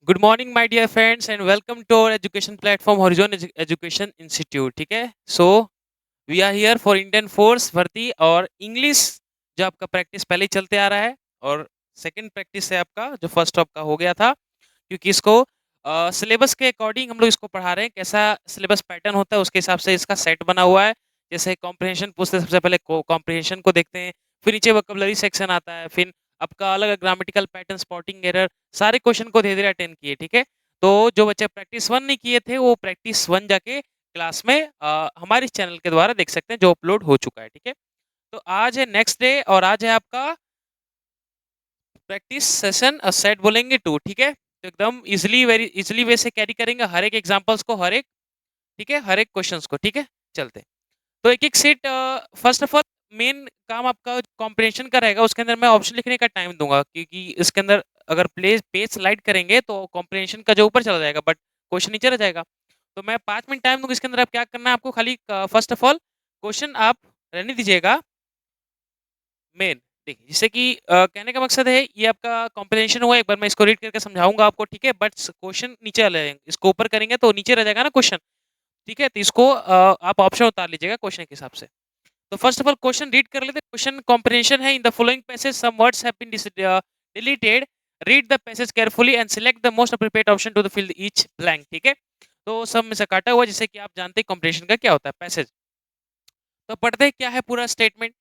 Good morning my dear friends and welcome to our education platform horizon education institute. ठीक है, so we are here for Indian force भर्ती और English जो आपका practice पहले ही चलते आ रहा है और सेकंड प्रैक्टिस है आपका जो फर्स्ट आपका हो गया था, क्योंकि इसको सिलेबस के अकॉर्डिंग हम लोग इसको पढ़ा रहे हैं। कैसा सिलेबस पैटर्न होता है उसके हिसाब से इसका सेट बना हुआ है। जैसे कॉम्प्रिहेंशन पूछते हैं, सबसे पहले कॉम्प्रिहेंशन को देखते हैं, फिर नीचे वोकैबुलरी सेक्शन आता है, फिर आपका अलग ग्रामेटिकल पैटर्न, स्पॉटिंग एरर, सारे क्वेश्चन को धीरे धीरे अटेंड किए। ठीक है, तो जो बच्चे प्रैक्टिस वन नहीं किए थे वो प्रैक्टिस वन जाके क्लास में हमारे चैनल के द्वारा देख सकते हैं जो अपलोड हो चुका है। ठीक है, तो आज है नेक्स्ट डे और आज है आपका प्रैक्टिस सेशन सेट बोलेंगे टू। ठीक है, तो एकदम इजिली वेरी इजिली वे से कैरी करेंगे हर एक एग्जांपल्स को, हर एक, ठीक है, हर एक क्वेश्चंस को। ठीक है, चलते हैं। तो एक एक set, first of all main काम आपका कॉम्प्रिहेंशन का रहेगा। उसके अंदर मैं ऑप्शन लिखने का टाइम दूंगा, क्योंकि इसके अंदर अगर पेज स्लाइड करेंगे तो कॉम्प्रिहेंशन का जो ऊपर चला जाएगा बट क्वेश्चन नीचे रह जाएगा। तो मैं 5 मिनट टाइम दूंगा। इसके अंदर आप क्या करना है, आपको खाली फर्स्ट ऑफ ऑल क्वेश्चन आप रहने दीजिएगा मेन। देखिए, जिससे कि कहने का मकसद है ये आपका कॉम्प्रिहेंशन हुआ, एक बार मैं इसको रीड करके समझाऊंगा आपको। ठीक है, बट क्वेश्चन नीचे वाले रहेंगे, इसको ऊपर करेंगे तो नीचे रह जाएगा ना क्वेश्चन। ठीक है, तो इसको आप ऑप्शन उतार लीजिएगा क्वेश्चन के हिसाब से। तो first of all question read कर लेते हैं। क्वेश्चन कॉम्प्रिहेंशन है, in the following passage some words have been deleted, read the passage carefully and select the most appropriate option to the fill each blank. ठीक है, तो सब में से काटा हुआ, जैसे कि आप जानते हैं कॉम्प्रिहेंशन का क्या होता है पैसेज। तो पढ़ते हैं क्या है पूरा स्टेटमेंट।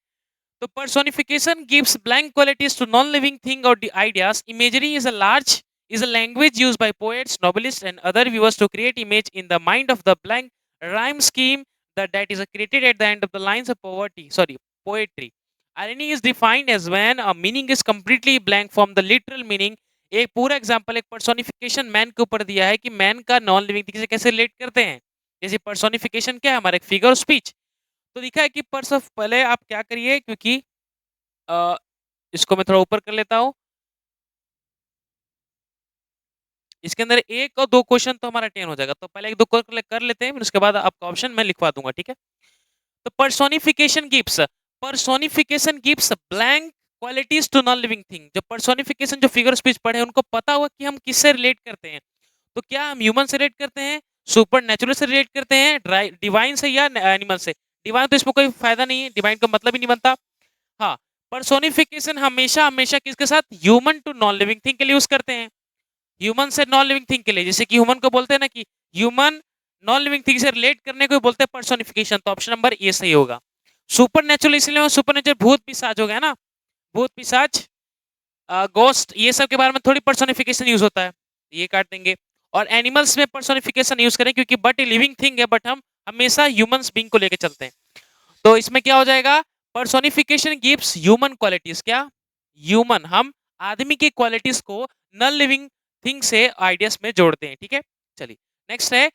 तो personification gives blank qualities to non-living thing or the ideas. Imagery is a language used by poets, novelists, and other viewers to create image in the mind of the blank rhyme scheme that is created at the end of the lines of poetry. Irony is defined as when a meaning is completely blank from the literal meaning. एक पूरा example एक personification man के ऊपर दिया है कि man का non living thing से कैसे रिलेट करते हैं। जैसे पर्सोनिफिकेशन क्या है, हमारा एक फिगर ऑफ स्पीच। तो लिखा है कि पर्स ऑफ, पहले आप क्या करिए, क्योंकि अ, इसको मैं थोड़ा ऊपर कर लेता हूँ। इसके अंदर एक और दो क्वेश्चन तो हमारा 10 हो जाएगा, तो पहले एक दो कर लेते हैं, फिर उसके बाद आपका ऑप्शन मैं लिखवा दूंगा। ठीक है, तो personification gives blank qualities to non living thing. जो पर्सोनिफिकेशन जो फिगर स्पीच पढ़े उनको पता होगा कि हम किससे रिलेट करते हैं। तो क्या हम ह्यूमन से रिलेट करते हैं, सुपर नेचुरल से रिलेट करते हैं, डिवाइन से, या एनिमल से। डिवाइन तो इसमें कोई फायदा नहीं है, डिवाइन का मतलब ही नहीं बनता। हाँ, पर्सोनिफिकेशन हमेशा हमेशा किसके साथ, human to non living thing के लिए यूज करते हैं। ह्यूमन से नॉन लिविंग थिंग के लिए, जैसे कि ह्यूमन को बोलते हैं ना कि ह्यूमन नॉन लिविंग थिंग से रिलेट करने को बोलते हैं पर्सोनिफिकेशन। तो ऑप्शन नंबर ए सही होगा। सुपर नेचुरल इसलिए सुपर नेचुरल भूत पिशाच हो गया ना, भूत पिशाच, गोस्ट, ये सब के बारे में थोड़ी पर्सोनिफिकेशन यूज होता है, ये काट देंगे। और एनिमल्स में पर्सोनिफिकेशन यूज करें क्योंकि बट ए लिविंग थिंग है, बट हम हमेशा ह्यूमंस बीइंग को लेकर चलते हैं। तो इसमें क्या हो जाएगा, पर्सोनिफिकेशन गिव्स ह्यूमन क्वालिटीज। क्या, ह्यूमन, हम आदमी की क्वालिटीज को नॉन लिविंग थिंग से आइडियाज में जोड़ते हैं। ठीक है, चलिए नेक्स्ट है,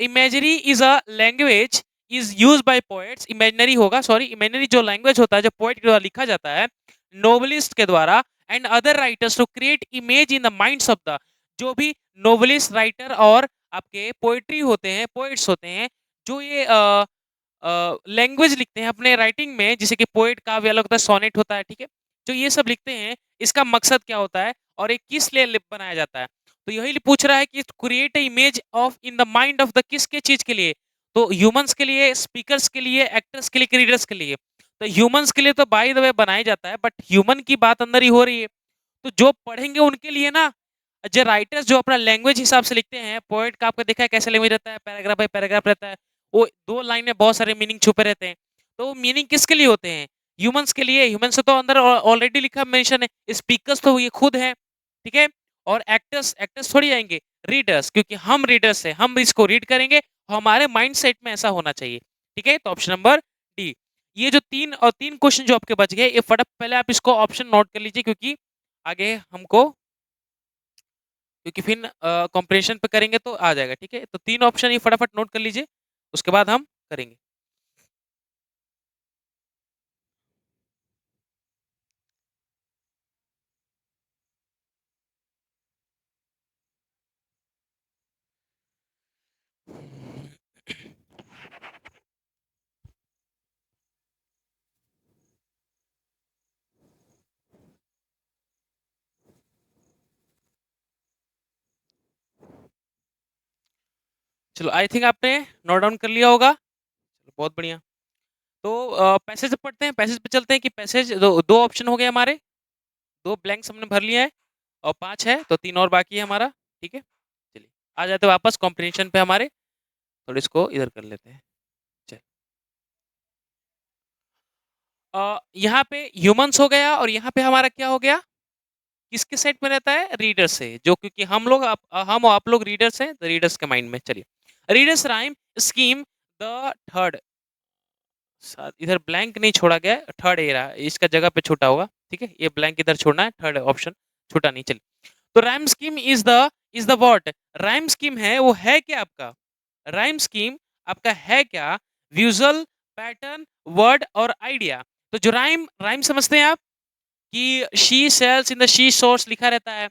imagery is a language is use by poets. Imaginary होगा, सॉरी, इमेजनरी जो लैंग्वेज होता है जो पोएट के द्वारा लिखा जाता है, नोवेलिस्ट के द्वारा, and other writers to create image in the minds of the, जो भी नोवेलिस्ट राइटर और आपके पोएट्री होते हैं, पोएट्स होते हैं, जो ये लैंग्वेज लिखते हैं अपने राइटिंग में, जैसे कि पोएट काव्य अलग होता है, सोनेट होता है। ठीक है, जो ये सब लिखते हैं, इसका मकसद क्या होता है और ये किस लिए बनाया जाता है। तो यही पूछ रहा है कि create image of in the mind of the, किसके चीज के लिए, तो ह्यूमंस के लिए, स्पीकर्स के लिए, एक्टर्स के लिए, रीडर्स के लिए। तो ह्यूमंस के लिए तो बाय द वे बनाया जाता है, बट ह्यूमन की बात अंदर ही हो रही है, तो जो पढ़ेंगे उनके लिए ना। जो राइटर्स जो अपना लैंग्वेज हिसाब से लिखते हैं, पोएट का आपका देखा है कैसे लैंग्वेज रहता है, पैराग्राफ बाय पैराग्राफ रहता है, वो दो लाइन में बहुत सारे मीनिंग छुपे रहते हैं। तो मीनिंग किसके लिए होते हैं, ह्यूमंस के लिए। ह्यूमंस से तो अंदर ऑलरेडी लिखा मेंशन है, स्पीकर्स तो ये खुद है। ठीक है, और एक्टर्स, एक्टर्स थोड़ी आएंगे, रीडर्स, क्योंकि हम रीडर्स है, हम इसको रीड करेंगे, हमारे माइंड सेट में ऐसा होना चाहिए। ठीक है, तो ऑप्शन नंबर डी। ये जो तीन क्वेश्चन जो आपके बच गए, ये फटाफट पहले आप इसको ऑप्शन नोट कर लीजिए, क्योंकि आगे हमको, क्योंकि फिर कंपैरिजन पे करेंगे तो आ जाएगा। ठीक है, तो तीन ऑप्शन ये फटाफट नोट कर लीजिए, उसके बाद हम करेंगे। चलो आई थिंक आपने नोट डाउन कर लिया होगा। बहुत बढ़िया। तो पैसेज पढ़ते हैं, पैसेज पे चलते हैं कि पैसेज दो ऑप्शन हो गए हमारे, 2 ब्लैंक्स हमने भर लिया है और 5 है तो 3 और बाकी है हमारा, ठीक है? चलिए, आ जाते हैं वापस कॉम्प्रिहेंशन पे हमारे, थोड़ा इसको इधर कर लेते हैं। चल यहाँ पे ह्यूमन्स हो गया और यहाँ पे हमारा क्या हो गया? किसके सेट में रहता है? रीडर से, जो क्योंकि हम और आप लोग रीडर्स हैं, तो रीडर्स के माइंड में। चलिए, readers rhyme scheme the third, इधर ब्लैंक नहीं छोड़ा गया, थर्ड ए रहा, इसका जगह पे छोटा होगा, ठीक है? ये ब्लैंक इधर छोड़ना है, थर्ड ऑप्शन छोटा नहीं। चलिए, तो rhyme scheme is the what? Rhyme scheme है, वो है क्या आपका? राइम स्कीम आपका है क्या? विजुअल, पैटर्न, वर्ड और आइडिया। तो जो राइम राइम समझते हैं आप कि she sales in the she source लिखा रहता है,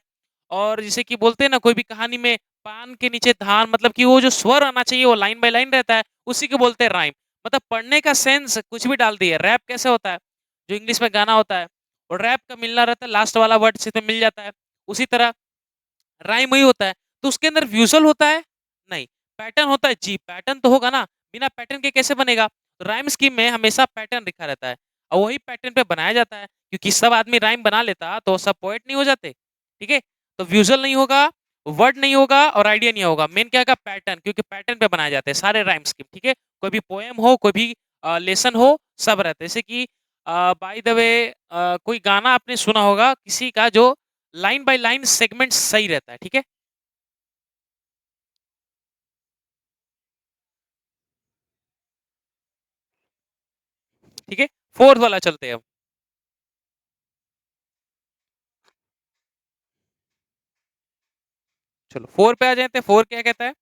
और जैसे कि बोलते हैं ना कोई भी कहानी में पान के नीचे धान, मतलब कि वो जो स्वर आना चाहिए वो लाइन बाय लाइन रहता है, उसी को बोलते हैं राइम। मतलब पढ़ने का सेंस कुछ भी डाल दिए। रैप कैसे होता है? जो इंग्लिश में गाना होता है और रैप का मिलना रहता है, लास्ट वाला वर्ड से मिल जाता है, उसी तरह राइम वही होता है। तो उसके अंदर विजुअल होता है? नहीं। पैटर्न होता है? जी, पैटर्न तो होगा ना, बिना पैटर्न के कैसे बनेगा? राइम स्कीम में हमेशा पैटर्न लिखा रहता है और वही पैटर्न पे बनाया जाता है, क्योंकि सब आदमी राइम बना लेता तो सब पोएट नहीं हो जाते, ठीक है? तो विजुअल नहीं होगा, वर्ड नहीं होगा और आइडिया नहीं होगा। मेन क्या होगा? पैटर्न, क्योंकि पैटर्न पे बनाए जाते हैं सारे राइम स्कीम, ठीक है? कोई भी पोएम हो, कोई भी लेसन हो, सब रहते हैं। जैसे कि बाय द वे कोई गाना आपने सुना होगा किसी का, जो लाइन बाय लाइन सेगमेंट सही रहता है, ठीक है? ठीक है, फोर्थ वाला चलते हैं अब। चलो फोर पे आ जाते हैं। फोर क्या कहता है?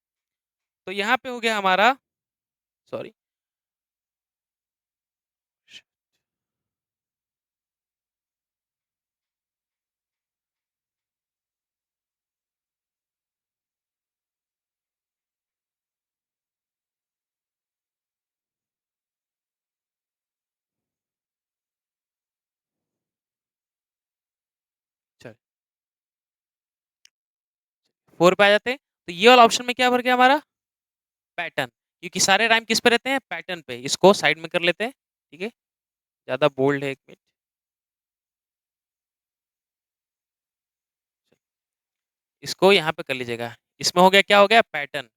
तो यहाँ पे हो गया हमारा, सॉरी, चल फोर पे आ जाते हैं। तो ये वाला ऑप्शन में क्या भर गया हमारा? पैटर्न, क्योंकि सारे राइम किस पे रहते हैं? पैटर्न पे। इसको साइड में कर लेते हैं, ठीक है? ज्यादा बोल्ड है, एक मिनट। इसको यहाँ पे कर लीजिएगा। इसमें हो गया, क्या हो गया? पैटर्न।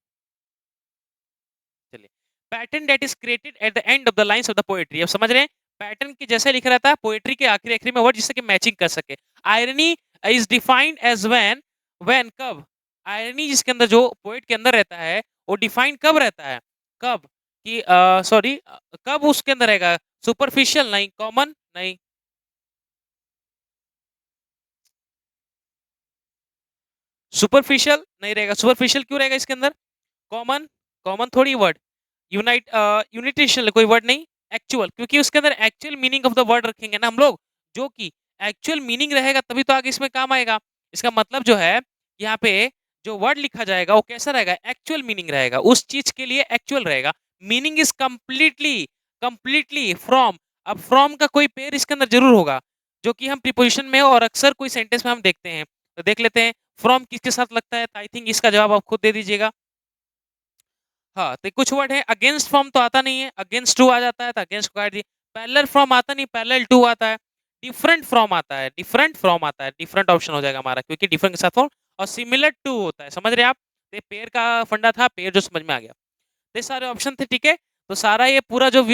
चलिए, pattern that is created at the end of the lines of the poetry. अब समझ रहे हैं? पैटर्न के जैसे लिखा रहता है पोएट्री के आखिरी आखिरी में वर्ड, जिससे कि मैचिंग कर सके। Irony is defined as when कब? आयरनी जिसके अंदर, जो पोएट के अंदर रहता है, वो डिफाइंड कब रहता है? कब कि सॉरी, कब उसके अंदर रहेगा? सुपरफिशियल नहीं, कॉमन नहीं, सुपरफिशियल नहीं रहेगा। सुपरफिशियल क्यों रहेगा इसके अंदर? कॉमन, कॉमन थोड़ी वर्ड। यूनिटेशनल कोई वर्ड नहीं। एक्चुअल, क्योंकि उसके अंदर actual meaning of the word रखेंगे ना हम लोग, जो कि एक्चुअल मीनिंग रहेगा तभी तो आगे इसमें काम आएगा। इसका मतलब जो है, यहाँ पे जो वर्ड लिखा जाएगा वो कैसा रहेगा? एक्चुअल मीनिंग रहेगा, उस चीज के लिए एक्चुअल रहेगा। Meaning is completely completely from. अब फ्रॉम का कोई पेयर इसके अंदर जरूर होगा, जो कि हम प्रीपोजिशन में और अक्सर कोई सेंटेंस में हम देखते हैं। तो देख लेते हैं फ्रॉम किसके साथ लगता है। आई थिंक इसका जवाब आप खुद दे दीजिएगा। हाँ, तो कुछ वर्ड है। अगेंस्ट फ्रॉम तो आता नहीं है, अगेंस्ट टू आ जाता है, तो अगेंस्ट को काट दिए। पैरेलल फ्रॉम आता नहीं, पैरेलल टू आता है। डिफरेंट फ्रॉम आता है, डिफरेंट फ्रॉम आता है, डिफरेंट ऑप्शन हो जाएगा हमारा, क्योंकि डिफरेंट के साथ फ्रॉम। और सिमिलर टू होता है, समझ रहे आप? ये पेयर का फंडा था, पेयर जो समझ में आ गया। ये सारे ऑप्शन थे, ठीक है? तो सारा ये पूरा जो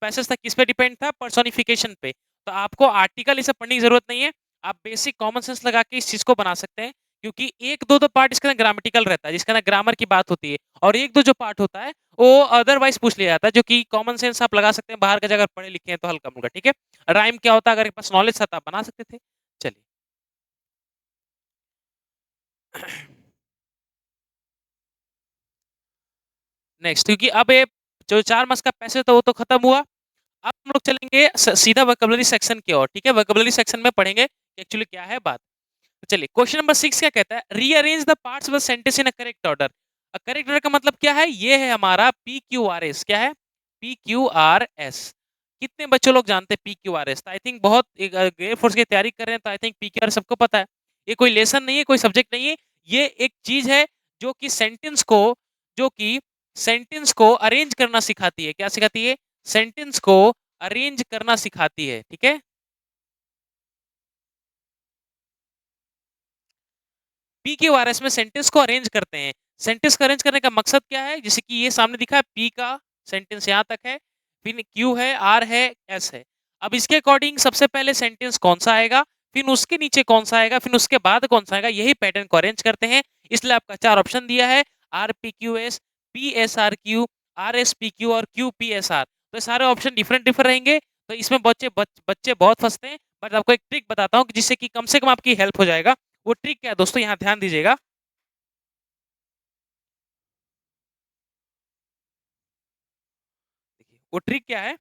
पैसेज था किस पे डिपेंड था? पर्सोनिफिकेशन पे। तो आपको आर्टिकल इसे पढ़ने की जरूरत नहीं है, आप बेसिक कॉमन सेंस लगा के इस चीज को बना सकते हैं, क्योंकि एक दो पार्ट इसके अंदर ग्रामेटिकल रहता है, जिसके अंदर ग्रामर की बात होती है, और एक दो जो पार्ट होता है वो अदरवाइज पूछ लिया जाता है, जो कि कॉमन सेंस आप लगा सकते हैं, बाहर का अगर पढ़े लिखे हैं तो हल्का मुल्का, ठीक है? राइम क्या होता है, अगर पास नॉलेज था तो आप बना सकते थे। चलिए, नेक्स्ट, क्योंकि अब ये जो 4 मार्क्स का पैसेज था वो तो खत्म हुआ। अब हम लोग चलेंगे सीधा वोकैबुलरी सेक्शन की ओर, ठीक है? वोकैबुलरी सेक्शन में पढ़ेंगे एक्चुअली क्या है बात। तो चलिए, क्वेश्चन नंबर 6 क्या कहता है? Rearrange the parts of the sentence in a correct order. Correct order का मतलब क्या है? ये है हमारा पी क्यू आर एस। क्या है? P Q R S. कितने बच्चे लोग जानते हैं P Q R S? I think बहुत एयर फोर्स की तैयारी कर रहे हैं, तो I think P Q R सबको पता है। ये कोई लेसन नहीं है, कोई सब्जेक्ट नहीं है, ये एक चीज है जो कि सेंटेंस को, जो कि सेंटेंस को अरेंज करना सिखाती है। क्या सिखाती है? सेंटेंस को अरेंज करना सिखाती है। ठीक है, पी क्यू आर एस में सेंटेंस को अरेंज करते हैं। सेंटेंस को अरेंज करने का मकसद क्या है? जैसे कि ये सामने दिखा है, पी का सेंटेंस यहाँ तक है, फिर क्यू है, आर है, एस है। अब इसके अकॉर्डिंग सबसे पहले सेंटेंस कौन सा आएगा, फिर उसके नीचे कौन सा आएगा, फिर उसके बाद कौन सा आएगा, यही पैटर्न को अरेंज करते हैं। इसलिए आपका 4 ऑप्शन दिया है, R P Q S, P S R Q, R S P Q और क्यू पी एस आर। तो सारे ऑप्शन डिफरेंट डिफरेंट रहेंगे, तो इसमें बच्चे बहुत फंसते हैं। बट आपको एक ट्रिक बताता हूँ जिससे कि कम से कम आपकी हेल्प हो जाएगा। वो ट्रिक क्या है दोस्तों, यहाँ ध्यान दीजिएगा। देखिए वो ट्रिक क्या है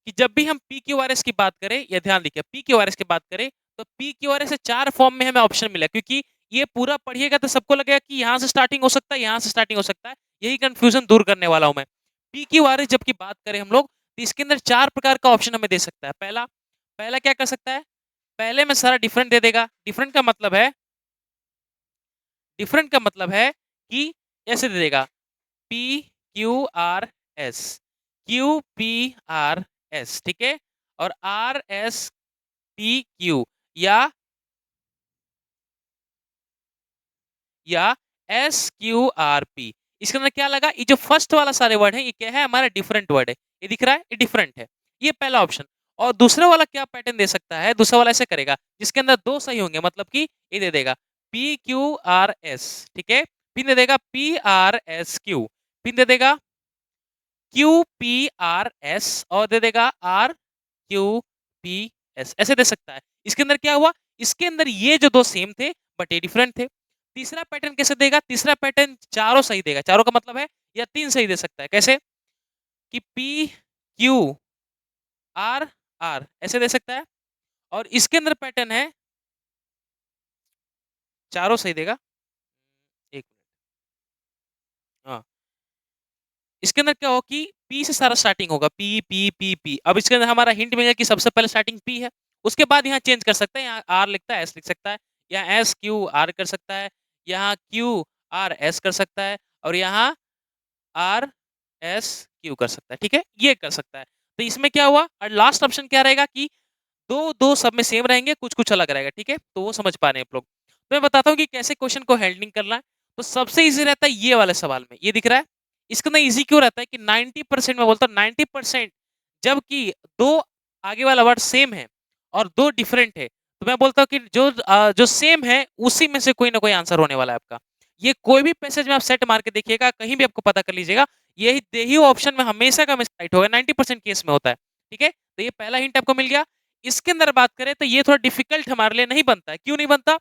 कि जब भी हम पी क्यू आर एस की बात करें, या ध्यान देखिए पी क्यू आर एस की बात करें, तो पी क्यू आर एस से 4 फॉर्म में हमें ऑप्शन मिला, क्योंकि ये पूरा पढ़िएगा तो सबको लगेगा कि यहाँ से स्टार्टिंग हो सकता है, यहाँ से स्टार्टिंग हो सकता है। यही कंफ्यूजन दूर करने वाला हूं मैं। पी क्यू आर एस जब की बात करें हम लोग, तो इसके अंदर 4 प्रकार का ऑप्शन हमें दे सकता है। पहला पहला क्या कर सकता है, पहले में सारा डिफरेंट दे देगा। डिफरेंट का मतलब है कि ऐसे दे देगा, P Q R S, Q P R S, ठीक है, और आर एस पी क्यू, या एस क्यू आर पी। इसके अंदर क्या लगा, ये जो फर्स्ट वाला सारे वर्ड है ये क्या है, हमारा डिफरेंट वर्ड है। ये दिख रहा है, ये डिफरेंट है। ये पहला ऑप्शन। और दूसरा वाला क्या पैटर्न दे सकता है, दूसरा वाला ऐसे करेगा, जिसके अंदर 2 सही होंगे, मतलब कि ये दे देगा पी क्यू आर एस, ठीक है, फिर दे देगा पी आर एस क्यू, फिर दे देगा क्यू पी आर एस, और दे देगा आर क्यू पी एस, ऐसे दे सकता है। इसके अंदर क्या हुआ, इसके अंदर ये जो 2 सेम थे बट ये डिफरेंट थे। तीसरा पैटर्न कैसे देगा, तीसरा पैटर्न चारों सही देगा। चारों का मतलब है या 3 सही दे सकता है। कैसे कि पी क्यू आर आर, ऐसे दे सकता है। और इसके अंदर पैटर्न है चारों सही देगा। एक मिनट, हाँ, इसके अंदर क्या हो कि पी से सारा स्टार्टिंग होगा, पी पी पी पी। अब इसके अंदर हमारा हिंट मिलेगा कि सबसे पहले स्टार्टिंग पी है, उसके बाद यहाँ चेंज कर सकते हैं, यहाँ आर लिखता है एस लिख सकता है, या एस क्यू आर कर सकता है, यहाँ क्यू आर एस कर सकता है, और यहाँ आर एस क्यू कर सकता है। ठीक है, ये कर सकता है। तो इसमें क्या हुआ, और लास्ट ऑप्शन क्या रहेगा कि दो दो सब में सेम रहेंगे, कुछ कुछ अलग रहेगा। ठीक है, तो वो समझ पा रहे हैं आप लोग। तो मैं बताता हूँ कि कैसे क्वेश्चन को हैंडलिंग करना है। तो सबसे इजी रहता है ये वाले सवाल में, ये दिख रहा है, इसके अंदर इजी क्यों रहता है कि 90% में बोलता हूँ 90%, जबकि दो आगे वाला वर्ड सेम है और दो डिफरेंट है, तो मैं बोलता हूँ कि जो सेम है उसी में से कोई ना कोई आंसर होने वाला है आपका। ये कोई भी पैसेज में आप सेट मार के देखिएगा, कहीं भी आपको पता कर लीजिएगा, यही ऑप्शन में हमेशा का मिसराइट होगा, 90% केस में होता है। ठीक है, तो ये पहला हिंट आपको मिल गया। इसके अंदर बात करें तो ये थोड़ा डिफिकल्ट हमारे लिए नहीं बनता है। क्यों नहीं बनता,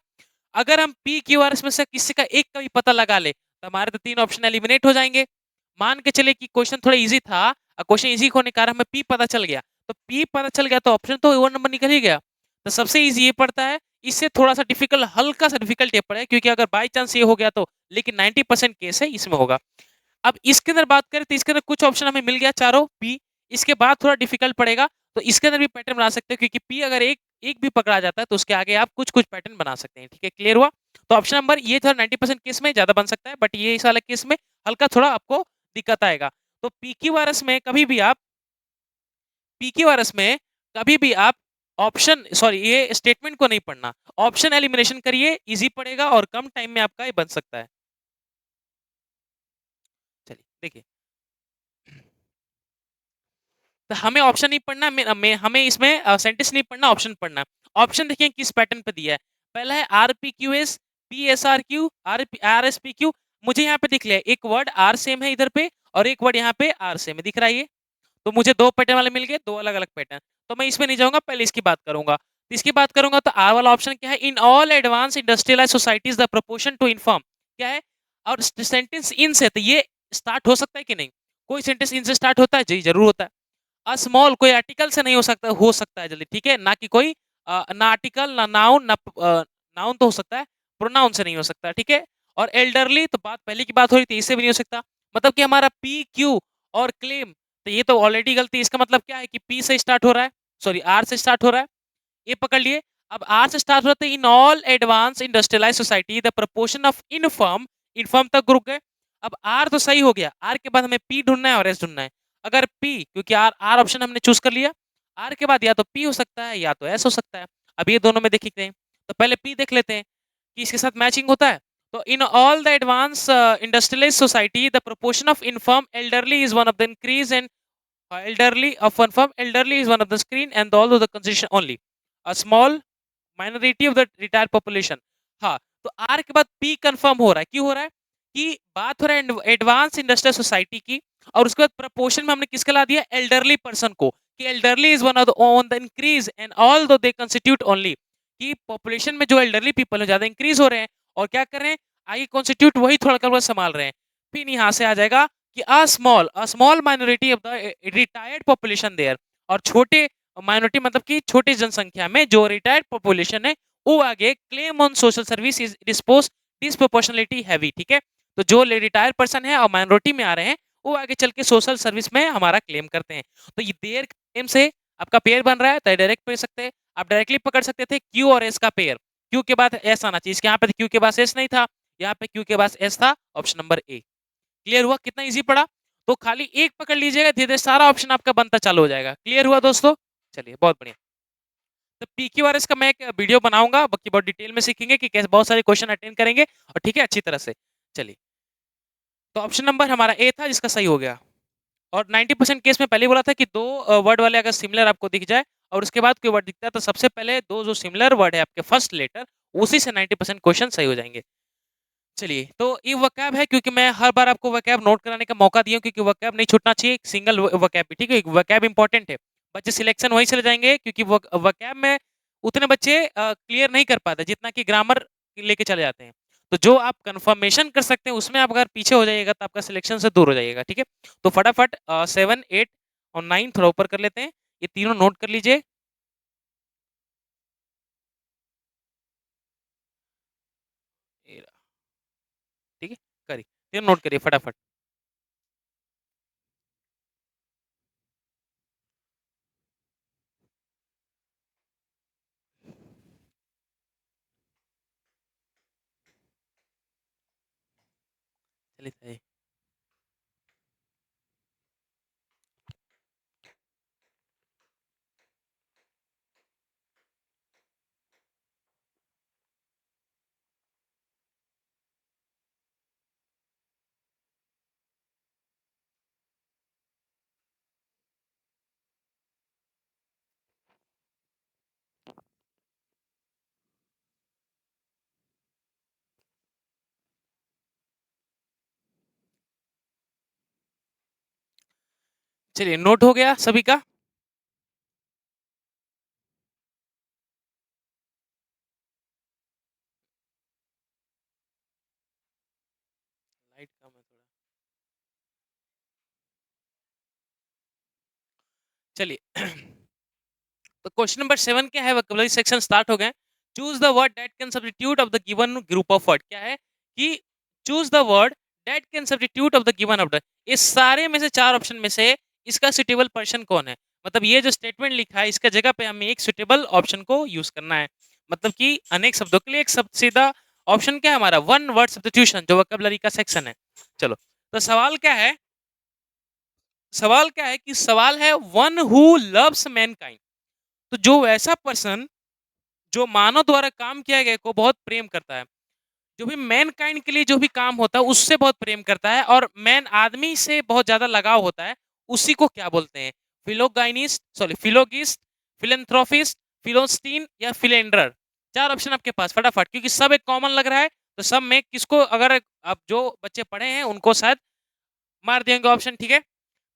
अगर हम पी क्यू आर में से किसी का एक का भी पता लगा ले तो हमारे तो 3 ऑप्शन एलिमिनेट हो जाएंगे। मान के चले कि क्वेश्चन थोड़ा इजी था, क्वेश्चन इजी होने के कारण हमें पी पता चल गया, तो पी पता चल गया तो ऑप्शन तो 1 नंबर निकल ही गया। तो सबसे इजी ये पड़ता है। इससे थोड़ा सा डिफिकल्ट, हल्का सा डिफिकल्ट ये पड़ेगा, क्योंकि अगर बाई चांस ये हो गया तो, लेकिन 90% केस है इसमें होगा। अब इसके अंदर बात करें तो इसके अंदर कुछ ऑप्शन हमें मिल गया चारों पी, इसके बाद थोड़ा डिफिकल्ट पड़ेगा, तो इसके अंदर भी पैटर्न बना सकते हैं, क्योंकि पी अगर एक एक भी पकड़ा जाता है तो उसके आगे आप कुछ कुछ पैटर्न बना सकते हैं। ठीक है, क्लियर हुआ। तो ऑप्शन नंबर ये थोड़ा 90% केस में ज्यादा बन सकता है, बट ये इस वाले केस में हल्का थोड़ा आपको दिक्कत आएगा। तो पीक्यूआरएस में कभी भी आप पीक्यूआरएस में कभी भी आप ऑप्शन, सॉरी, ये स्टेटमेंट को नहीं पढ़ना, ऑप्शन एलिमिनेशन करिए, इजी पड़ेगा और कम टाइम में आपका ये बन सकता है। चलिए देखिए, तो हमें ऑप्शन नहीं पढ़ना, हमें इसमें सेंटेंस नहीं पढ़ना, ऑप्शन पढ़ना। ऑप्शन देखिए किस पैटर्न पे दिया है। पहला है R P Q S, P S R Q, R S P Q. मुझे यहाँ पे दिख लिया एक वर्ड आर सेम है इधर पे, और एक वर्ड यहाँ पे आर सेम है, दिख रहा है ये। तो मुझे 2 पैटर्न वाले मिल गए, 2 अलग अलग पैटर्न। तो मैं इसमें नहीं जाऊंगा, पहले इसकी बात करूंगा। तो इसकी बात करूंगा तो आर वाला ऑप्शन क्या है, in all advance industrialise societies the proportion to inform, क्या है, और सेंटेंस इन से, तो ये स्टार्ट हो सकता है कि नहीं, कोई सेंटेंस इन से स्टार्ट होता है जी, जरूर होता है। स्मॉल कोई आर्टिकल से नहीं हो सकता है जल्दी, ठीक है, ना कि कोई ना आर्टिकल, ना नाउन, ना नाउन तो हो सकता है, प्रोनाउन से नहीं हो सकता, ठीक है। और एल्डरली तो बात पहले की बात हो रही थी, इससे भी नहीं हो सकता। मतलब कि हमारा पी क्यू और क्लेम, तो ये तो ऑलरेडी गलती। इसका मतलब क्या है कि पी से स्टार्ट हो रहा है, सॉरी आर से स्टार्ट हो रहा है, ये पकड़ लिए। अब आर से स्टार्ट होते इन all advance industrialise society the proportion of inform, inform तक रुक गए। अब आर तो सही हो गया, आर के बाद हमें पी ढूंढना है और एस ढूंढना है। अगर पी, क्योंकि आर आर ऑप्शन हमने चूज कर लिया, आर के बाद या तो पी हो सकता है या तो एस हो सकता है। अब ये दोनों में देखते हैं, तो पहले पी देख लेते हैं कि इसके साथ मैचिंग होता है। तो in all the advance industrialised society the proportion of inform elderly is one of the increase in elderly of one firm elderly is one of the screen and although the constitution only a small minority of the retired population। हाँ, तो are के बाद P confirm हो रहा है, क्यों हो रहा है कि बात हो रहा है एडवांस इंडस्ट्रियल सोसाइटी की, और उसके बाद प्रपोर्शन में हमने किसका ला दिया, एल्डरली पर्सन को, कि elderly is one of the on the increase and all दो दे कंस्टिट्यूट ओनली, कि पॉपुलेशन में जो एल्डरली पीपल है ज्यादा इंक्रीज हो रहे हैं और क्या कर रहे हैं, आगे कॉन्स्टिट्यूट वही थोड़ा थोड़ा संभाल रहे हैं। फिर यहाँ से आ जाएगा कि a small minority of the retired population there, और छोटे माइनॉरिटी मतलब कि छोटी जनसंख्या में जो रिटायर्ड पॉपुलेशन है वो आगे claim on social service is dispose disproportionality heavy. ठीक है, तो जो रिटायर्ड पर्सन है और माइनॉरिटी में आ रहे हैं वो आगे चल के सोशल सर्विस में हमारा क्लेम करते हैं। तो ये देयर क्लेम से आपका पेयर बन रहा है, तो डायरेक्ट पकड़ सकते हैं, आप डायरेक्टली पकड़ सकते थे क्यू और एस का पेयर। क्यू के बाद एस आना चाहिए, यहाँ पे क्यू के पास एस नहीं था, यहाँ पे क्यू के पास एस था, ऑप्शन नंबर ए। क्लियर हुआ, कितना इजी पड़ा। तो खाली एक पकड़ लीजिएगा, धीरे धीरे सारा ऑप्शन आपका बनता चालू हो जाएगा। क्लियर हुआ दोस्तों, चलिए बहुत बढ़िया। तो पीक्यूआरएस का मैं एक वीडियो बनाऊंगा, बाकी बहुत डिटेल में सीखेंगे कि कैसे बहुत सारे क्वेश्चन अटेंड करेंगे और ठीक है अच्छी तरह से। चलिए, तो ऑप्शन नंबर हमारा ए था जिसका सही हो गया। और 90% केस में पहले बोला था कि दो वर्ड वाले अगर सिमिलर आपको दिख जाए और उसके बाद कोई वर्ड दिखता है तो सबसे पहले दो जो सिमिलर वर्ड है आपके फर्स्ट लेटर उसी से 90% क्वेश्चन सही हो जाएंगे। चलिए, तो ये वकैब है, क्योंकि मैं हर बार आपको वकैब नोट कराने का मौका दिया हूं, क्योंकि वकैब नहीं छूटना चाहिए, सिंगल वकैब भी, ठीक है, वकैब इंपॉर्टेंट है। बच्चे सिलेक्शन वहीं चले जाएंगे, क्योंकि वकैब में उतने बच्चे क्लियर नहीं कर पाते जितना कि ग्रामर लेके चले जाते हैं। तो जो आप कंफर्मेशन कर सकते हैं उसमें आप अगर पीछे हो जाइएगा तो आपका सिलेक्शन से दूर हो जाइएगा। ठीक है, तो फटाफट 7, 8 और 9 थोड़ा ऊपर कर लेते हैं, ये तीनों नोट कर लीजिए। ठीक है, करिए, तीनों नोट करिए फटाफट। चलिए, चलिए नोट हो गया सभी का। लाइट कम है थोड़ा। चलिए तो क्वेश्चन नंबर 7 क्या है, वोकैबुलरी सेक्शन स्टार्ट हो गए। Choose the word that can substitute of the given group of word. क्या है कि choose the word that can substitute of the given of the, इस सारे में से चार ऑप्शन में से इसका सुटेबल पर्सन कौन है। मतलब ये जो स्टेटमेंट लिखा है इसका जगह पे हमें एक सुटेबल ऑप्शन को यूज करना है। मतलब कि अनेक शब्दों के लिए एक शब्द सीधा ऑप्शन क्या है हमारा, वन वर्ड सब्स्टिट्यूशन, जो वोकैबुलरी का सेक्शन है। चलो, तो सवाल क्या है, सवाल क्या है कि सवाल है वन हु लव्स मैनकाइंड। तो जो वैसा पर्सन जो मानव द्वारा काम किया गया को बहुत प्रेम करता है, जो भी मैनकाइंड के लिए जो भी काम होता है उससे बहुत प्रेम करता है और मैन आदमी से बहुत ज्यादा लगाव होता है, उसी को क्या बोलते हैं, फिलोगाइनिस्ट, सॉरी फिलोगिस्ट, फिलेंथ्रोफिस्ट, फिलोस्टीन या फिलेंडर। चार ऑप्शन आपके पास फटाफट, क्योंकि सब एक कॉमन लग रहा है, तो सब में किसको अगर आप जो बच्चे पढ़े हैं उनको शायद मार देंगे ऑप्शन। ठीक है,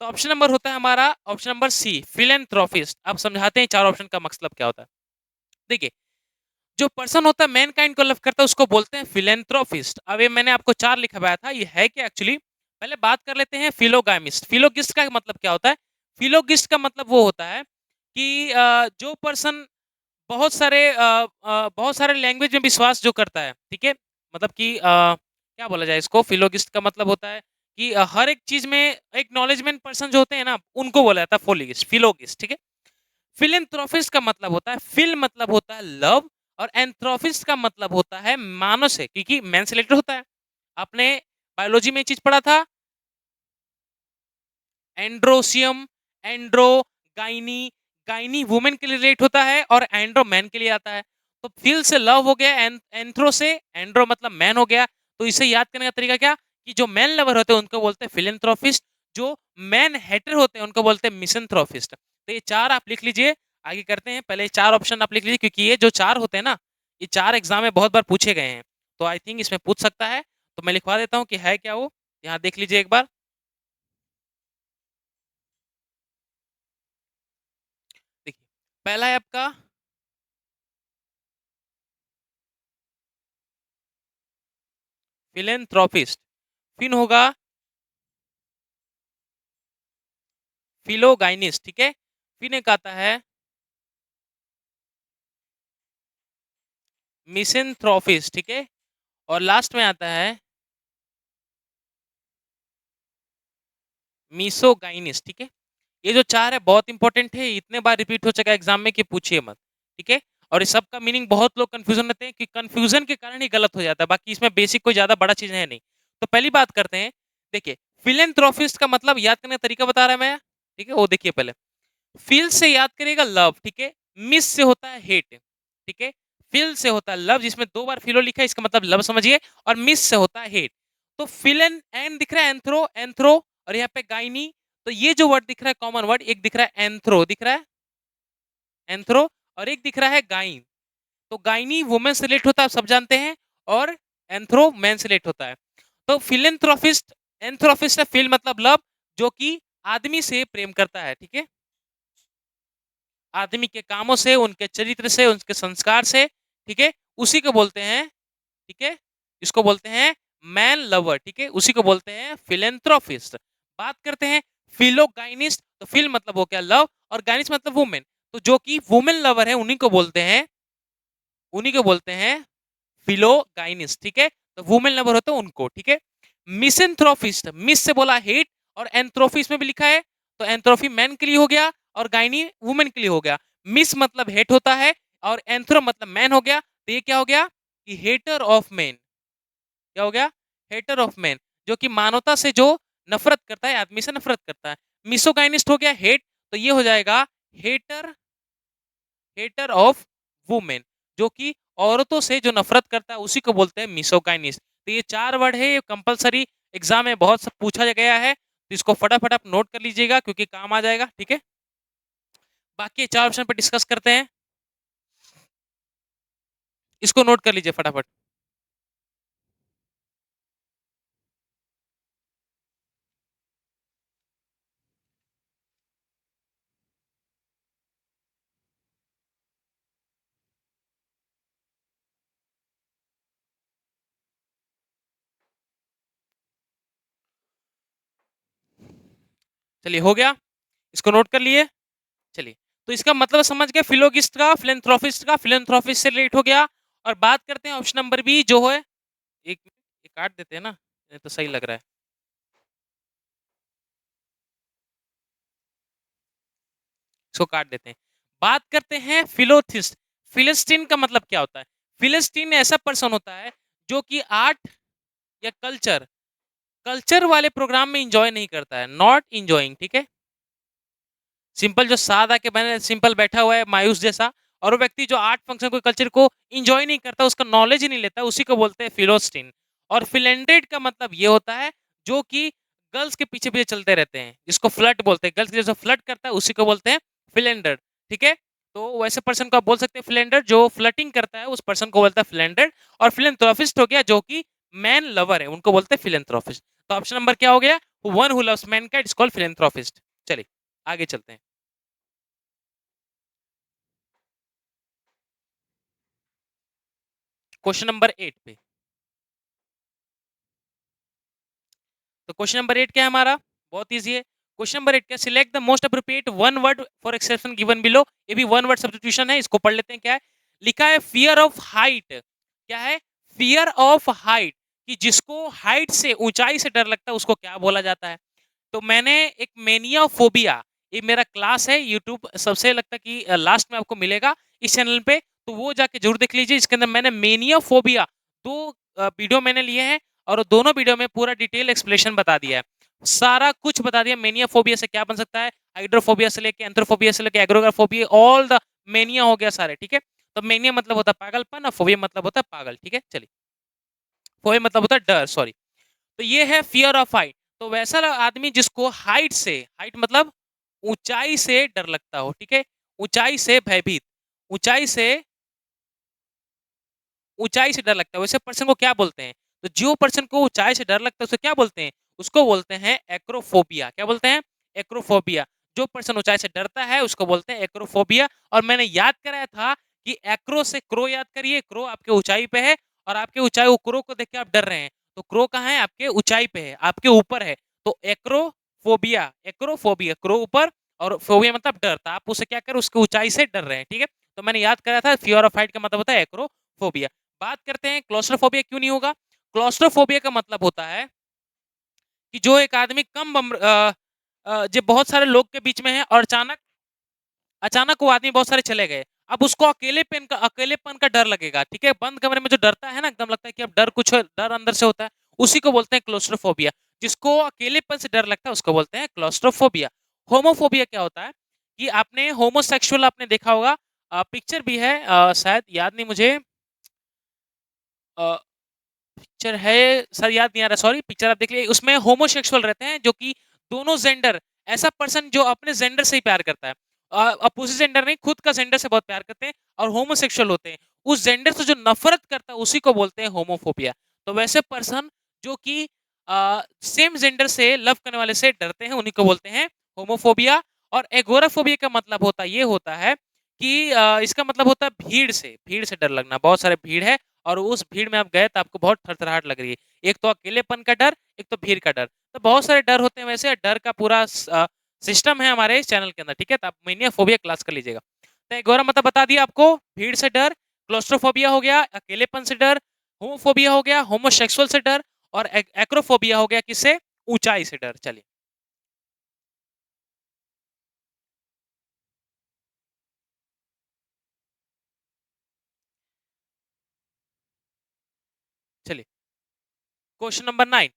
तो ऑप्शन नंबर होता है हमारा ऑप्शन नंबर सी, फिलेंथ्रोफिस्ट। आप समझाते हैं चार ऑप्शन का मतलब क्या होता है। देखिए, जो पर्सन होता है मैनकाइंड को लव करता है उसको बोलते हैं फिलेंथ्रोफिस्ट। अब ये मैंने आपको चार लिखवाया था, ये है क्या एक्चुअली, पहले बात कर लेते हैं फिलोगामिस्ट। फिलोगिस्ट का मतलब क्या होता है, फिलोगिस्ट का मतलब वो होता है कि जो पर्सन बहुत सारे लैंग्वेज में विश्वास जो करता है। ठीक है, मतलब कि क्या बोला जाए इसको, फिलोगिस्ट का मतलब होता है कि हर एक चीज में एक नॉलेजमेंट पर्सन जो होते हैं ना उनको बोला जाता है फोलिगिस्ट, फिलोगिस्ट। ठीक है, फिलेंथ्रोफिस्ट का मतलब होता है, फिल मतलब होता है लव, और एंथ्रोफिस्ट का मतलब होता है मानव से, क्योंकि मैन से रिलेटेड होता है। आपने बायोलॉजी में ये चीज पढ़ा था, androecium, andro, gyne, gyne women के लिए रिलेट होता है और एंड्रो मैन के लिए आता है। तो फिल से लव हो गया, एंथ्रो से एंड्रो मतलब मैन हो गया। तो इसे याद करने का तरीका क्या, कि जो मैन लवर होते हैं उनको बोलते हैं फिलेंथ्रोपिस्ट, जो मैन हेटर होते हैं उनको बोलते हैं मिसेंथ्रोपिस्ट। तो ये चार आप लिख लीजिए। आगे करते हैं, पहले चार ऑप्शन आप लिख लीजिए, क्योंकि ये जो चार होते हैं ना, ये चार एग्जाम में बहुत बार पूछे गए हैं, तो आई थिंक इसमें पूछ सकता है। तो मैं लिखवा देता हूँ कि है क्या वो, यहाँ देख लीजिए एक बार। देखिए, पहला है आपका फिलेंथ्रोपिस्ट, फिर होगा फिलोगाइनिस्ट, ठीक है। फिर एक आता है मिसेंथ्रोपिस्ट, ठीक है। और लास्ट में आता है मिसोगाइनिस्ट, ठीक है। ये जो चार है बहुत इंपॉर्टेंट है, इतने बार रिपीट हो चुका है एग्जाम में कि पूछिए मत, ठीक है। और इस सब का मीनिंग बहुत लोग कंफ्यूजन रहते हैं, कि कंफ्यूजन के कारण ही गलत हो जाता है, बाकी इसमें बेसिक कोई ज्यादा बड़ा चीज है नहीं। तो पहली बात करते हैं, देखिए फिलेंथ्रोपिस्ट का मतलब याद करने का तरीका बता रहा है मैं, ठीक है। वो देखिए पहले, फील से याद करिएगा लव, ठीक है। मिस से होता है हेट, ठीक है। फील से होता है लव, जिसमें दो बार फिलो लिखा है, इसका मतलब लव समझिए। और मिस से होता है हेट। तो फिलन एन दिख रहा है, एंथ्रो, एंथ्रो, और यहाँ पे गाइनी। तो ये जो वर्ड दिख रहा है कॉमन वर्ड, एक दिख रहा है एंथ्रो, दिख रहा है एंथ्रो, और एक दिख रहा है गाइन। तो गाइनी वुमेन से रिलेट होता है, सब जानते हैं, और एंथ्रो मैन से रिलेट होता है। तो फिलेंथ्रोपिस्ट, एंथ्रोपिस्ट है, फिल मतलब लव, जो कि आदमी से प्रेम करता है, ठीक है। आदमी के कामों से, उनके चरित्र से, उनके संस्कार से, ठीक है, उसी को बोलते हैं, ठीक है। इसको बोलते हैं मैन लवर, ठीक है, उसी को बोलते हैं फिलेंथ्रोपिस्ट। बात करते हैं फिलोगाइनिस्ट, तो फिल मतलब हो गया लव, और गाइनिस्ट मतलब वुमेन। तो जो कि वुमेन लवर है उन्हीं को बोलते हैं फिलोगाइनिस्ट, ठीक है। तो वुमेन लवर होते हैं उनको, ठीक है। मिसेंथ्रोपिस्ट, मिस से बोला हेट, और एंथ्रोपिस्ट में भी लिखा है, तो एंथ्रोपी मैन के लिए हो गया, और गाइनी वुमेन के लिए हो गया। मिस मतलब हेट होता है, और एंथ्रो मतलब मैन हो गया। तो ये क्या हो गया, कि हेटर ऑफ मैन, क्या हो गया, हेटर ऑफ मैन, जो कि मानवता से जो नफरत करता है, आदमी से नफरत करता है। मिसोगाइनिस्ट हो गया हेट, तो ये हो जाएगा हेटर, हेटर ऑफ वुमेन, जो कि औरतों से जो नफरत करता है उसी को बोलते हैं मिसोगाइनिस्ट। तो ये चार वर्ड है, ये कंपलसरी एग्जाम में बहुत सब पूछा गया है, तो इसको फटाफट आप नोट कर लीजिएगा, क्योंकि काम आ जाएगा, ठीक है। बाकी चार ऑप्शन पर डिस्कस करते हैं, इसको नोट कर लीजिए फटाफट। चलिए हो गया, इसको नोट कर लिए। चलिए, तो इसका मतलब समझ गए, फिलोगिस्ट का, फिलेंथ्रोपिस्ट का, फिलेंथ्रोपिस्ट से रिलेट हो गया। और बात करते हैं ऑप्शन नंबर बी जो है, एक काट देते हैं ना, ये तो सही लग रहा है, इसको काट देते हैं। बात करते हैं फिलोथिस्ट। फिलिस्तीन का मतलब क्या होता है, फिलिस्तीन ऐसा पर्सन होता है जो कि आर्ट या कल्चर, कल्चर वाले प्रोग्राम में इंजॉय नहीं करता है, नॉट इंजॉइंग, ठीक है। सिंपल जो सादा के मैंने सिंपल बैठा हुआ है मायूस जैसा, और वो व्यक्ति जो आर्ट फंक्शन को कल्चर को इंजॉय नहीं करता, उसका नॉलेज ही नहीं लेता, उसी को बोलते हैं फिलोस्टीन। और फिलेंडेड का मतलब ये होता है जो कि गर्ल्स के पीछे पीछे चलते रहते हैं, जिसको फ्लर्ट बोलते हैं, गर्ल्स के जो फ्लर्ट करता है उसी को बोलते हैं फिलेंडर, ठीक है। तो वैसे पर्सन को आप बोल सकते हैं फिलेंडर, जो फ्लर्टिंग करता है उस पर्सन को बोलता है फिलेंडर। और फिलेंथ्रोपिस्ट हो गया जो कि मैन लवर है, उनको बोलते हैं फिलेंथ्रोपिस्ट। तो ऑप्शन नंबर क्या हो गया, one who loves Mankind is called philanthropist. चलिए आगे चलते हैं। क्वेश्चन नंबर 8 पे। तो क्वेश्चन नंबर 8 क्या है हमारा, बहुत इजी है। क्वेश्चन नंबर 8 क्या, select the most appropriate one word for exception given below. ये भी वन वर्ड सब्स्टिट्यूशन है, इसको पढ़ लेते हैं। क्या है लिखा है, फियर ऑफ हाइट। क्या है, फियर ऑफ हाइट, कि जिसको हाइट से, ऊंचाई से डर लगता है उसको क्या बोला जाता है। तो मैंने एक मेनियाफोबिया, ये मेरा क्लास है यूट्यूब, सबसे लगता है कि लास्ट में आपको मिलेगा इस चैनल पे, तो वो जाके जरूर देख लीजिए। इसके अंदर मैंने मेनियाफोबिया दो वीडियो मैंने लिए हैं, और दोनों वीडियो में पूरा डिटेल एक्सप्लेनेशन बता दिया है, सारा कुछ बता दिया। मेनिया फोबिया से क्या बन सकता है, हाइड्रोफोबिया से लेके एंथ्रोफोबिया से लेके एग्रोफोबिया, ऑल द मेनिया हो गया सारे, ठीक है। तो मेनिया मतलब होता है पागलपन और फोबिया मतलब होता है पागल, ठीक है। चलिए, फोबिया मतलब होता है डर, सॉरी। तो ये है फियर ऑफ हाइट। तो वैसा आदमी जिसको हाइट से, हाइट मतलब ऊंचाई से डर लगता हो, ठीक है, ऊंचाई से भयभीत, ऊंचाई से, ऊंचाई से डर लगता है, वैसे पर्सन को क्या बोलते हैं? तो जो पर्सन को ऊंचाई से डर लगता है उसे क्या बोलते हैं? उसको बोलते हैं एक्रोफोबिया। क्या बोलते हैं? एक्रोफोबिया। जो पर्सन ऊंचाई से डरता है उसको बोलते हैं एक्रोफोबिया। और मैंने याद कराया था कि एक्रो से क्रो याद करिए, क्रो आपके ऊंचाई पे है, और आपके ऊंचाई, वो क्रो को देख के आप डर रहे हैं, तो क्रो कहाँ है? आपके ऊंचाई पे है, आपके ऊपर है। तो एक्रोफोबिया, एक्रोफोबिया क्रो ऊपर, और फोबिया मतलब डर, तो आप उसे क्या कर, उसके ऊंचाई से डर रहे हैं, ठीक है। तो मैंने याद कराया था फियर ऑफ हाइट का मतलब होता है एक्रोफोबिया। बात करते हैं क्लॉस्ट्रोफोबिया क्यों नहीं होगा। क्लॉस्ट्रोफोबिया का मतलब होता है कि जो एक आदमी जो बहुत सारे लोग के बीच में है और अचानक, अचानक वो आदमी बहुत सारे चले गए, अब उसको अकेलेपन का डर लगेगा, ठीक है। बंद कमरे में जो डरता है ना, एकदम लगता है कि अब डर, कुछ डर अंदर से होता है, उसी को बोलते हैं क्लोस्ट्रोफोबिया। जिसको अकेलेपन से डर लगता है उसको बोलते हैं क्लोस्ट्रोफोबिया। होमोफोबिया क्या होता है कि आपने होमोसेक्सुअल आपने देखा होगा, पिक्चर भी है, शायद याद नहीं मुझे, पिक्चर है, सर याद नहीं आ रहा, सॉरी, पिक्चर आप देख लीजिए, उसमें होमोसेक्सुअल रहते हैं जो कि दोनों जेंडर, ऐसा पर्सन जो अपने जेंडर से ही प्यार करता है, अपोजिट जेंडर नहीं, खुद का जेंडर से बहुत प्यार करते हैं और होमोसेक्सुअल होते हैं, उस जेंडर से जो नफरत करता है उसी को बोलते हैं होमोफोबिया। तो वैसे पर्सन जो कि सेम जेंडर से लव करने वाले से डरते हैं उन्हीं को बोलते हैं होमोफोबिया। और एगोराफोबिया का मतलब होता है कि इसका मतलब होता है भीड़ से डर लगना, बहुत सारे भीड़ है और उस भीड़ में आप गए तो आपको बहुत थरथराहट लग रही है, एक तो अकेलेपन का डर, एक तो भीड़ का डर, तो बहुत सारे डर होते हैं, वैसे डर का पूरा सिस्टम है हमारे इस चैनल के अंदर, ठीक है। तो आप मेनिया फोबिया क्लास कर लीजिएगा। तो गौरव मतलब बता दिया आपको, भीड़ से डर, क्लोस्ट्रोफोबिया हो गया, अकेलेपन से डर, होमोफोबिया हो गया, होमोसेक्सुअल से डर, और एक्रोफोबिया हो गया किससे? ऊंचाई से डर। चलिए चलिए, question number 9,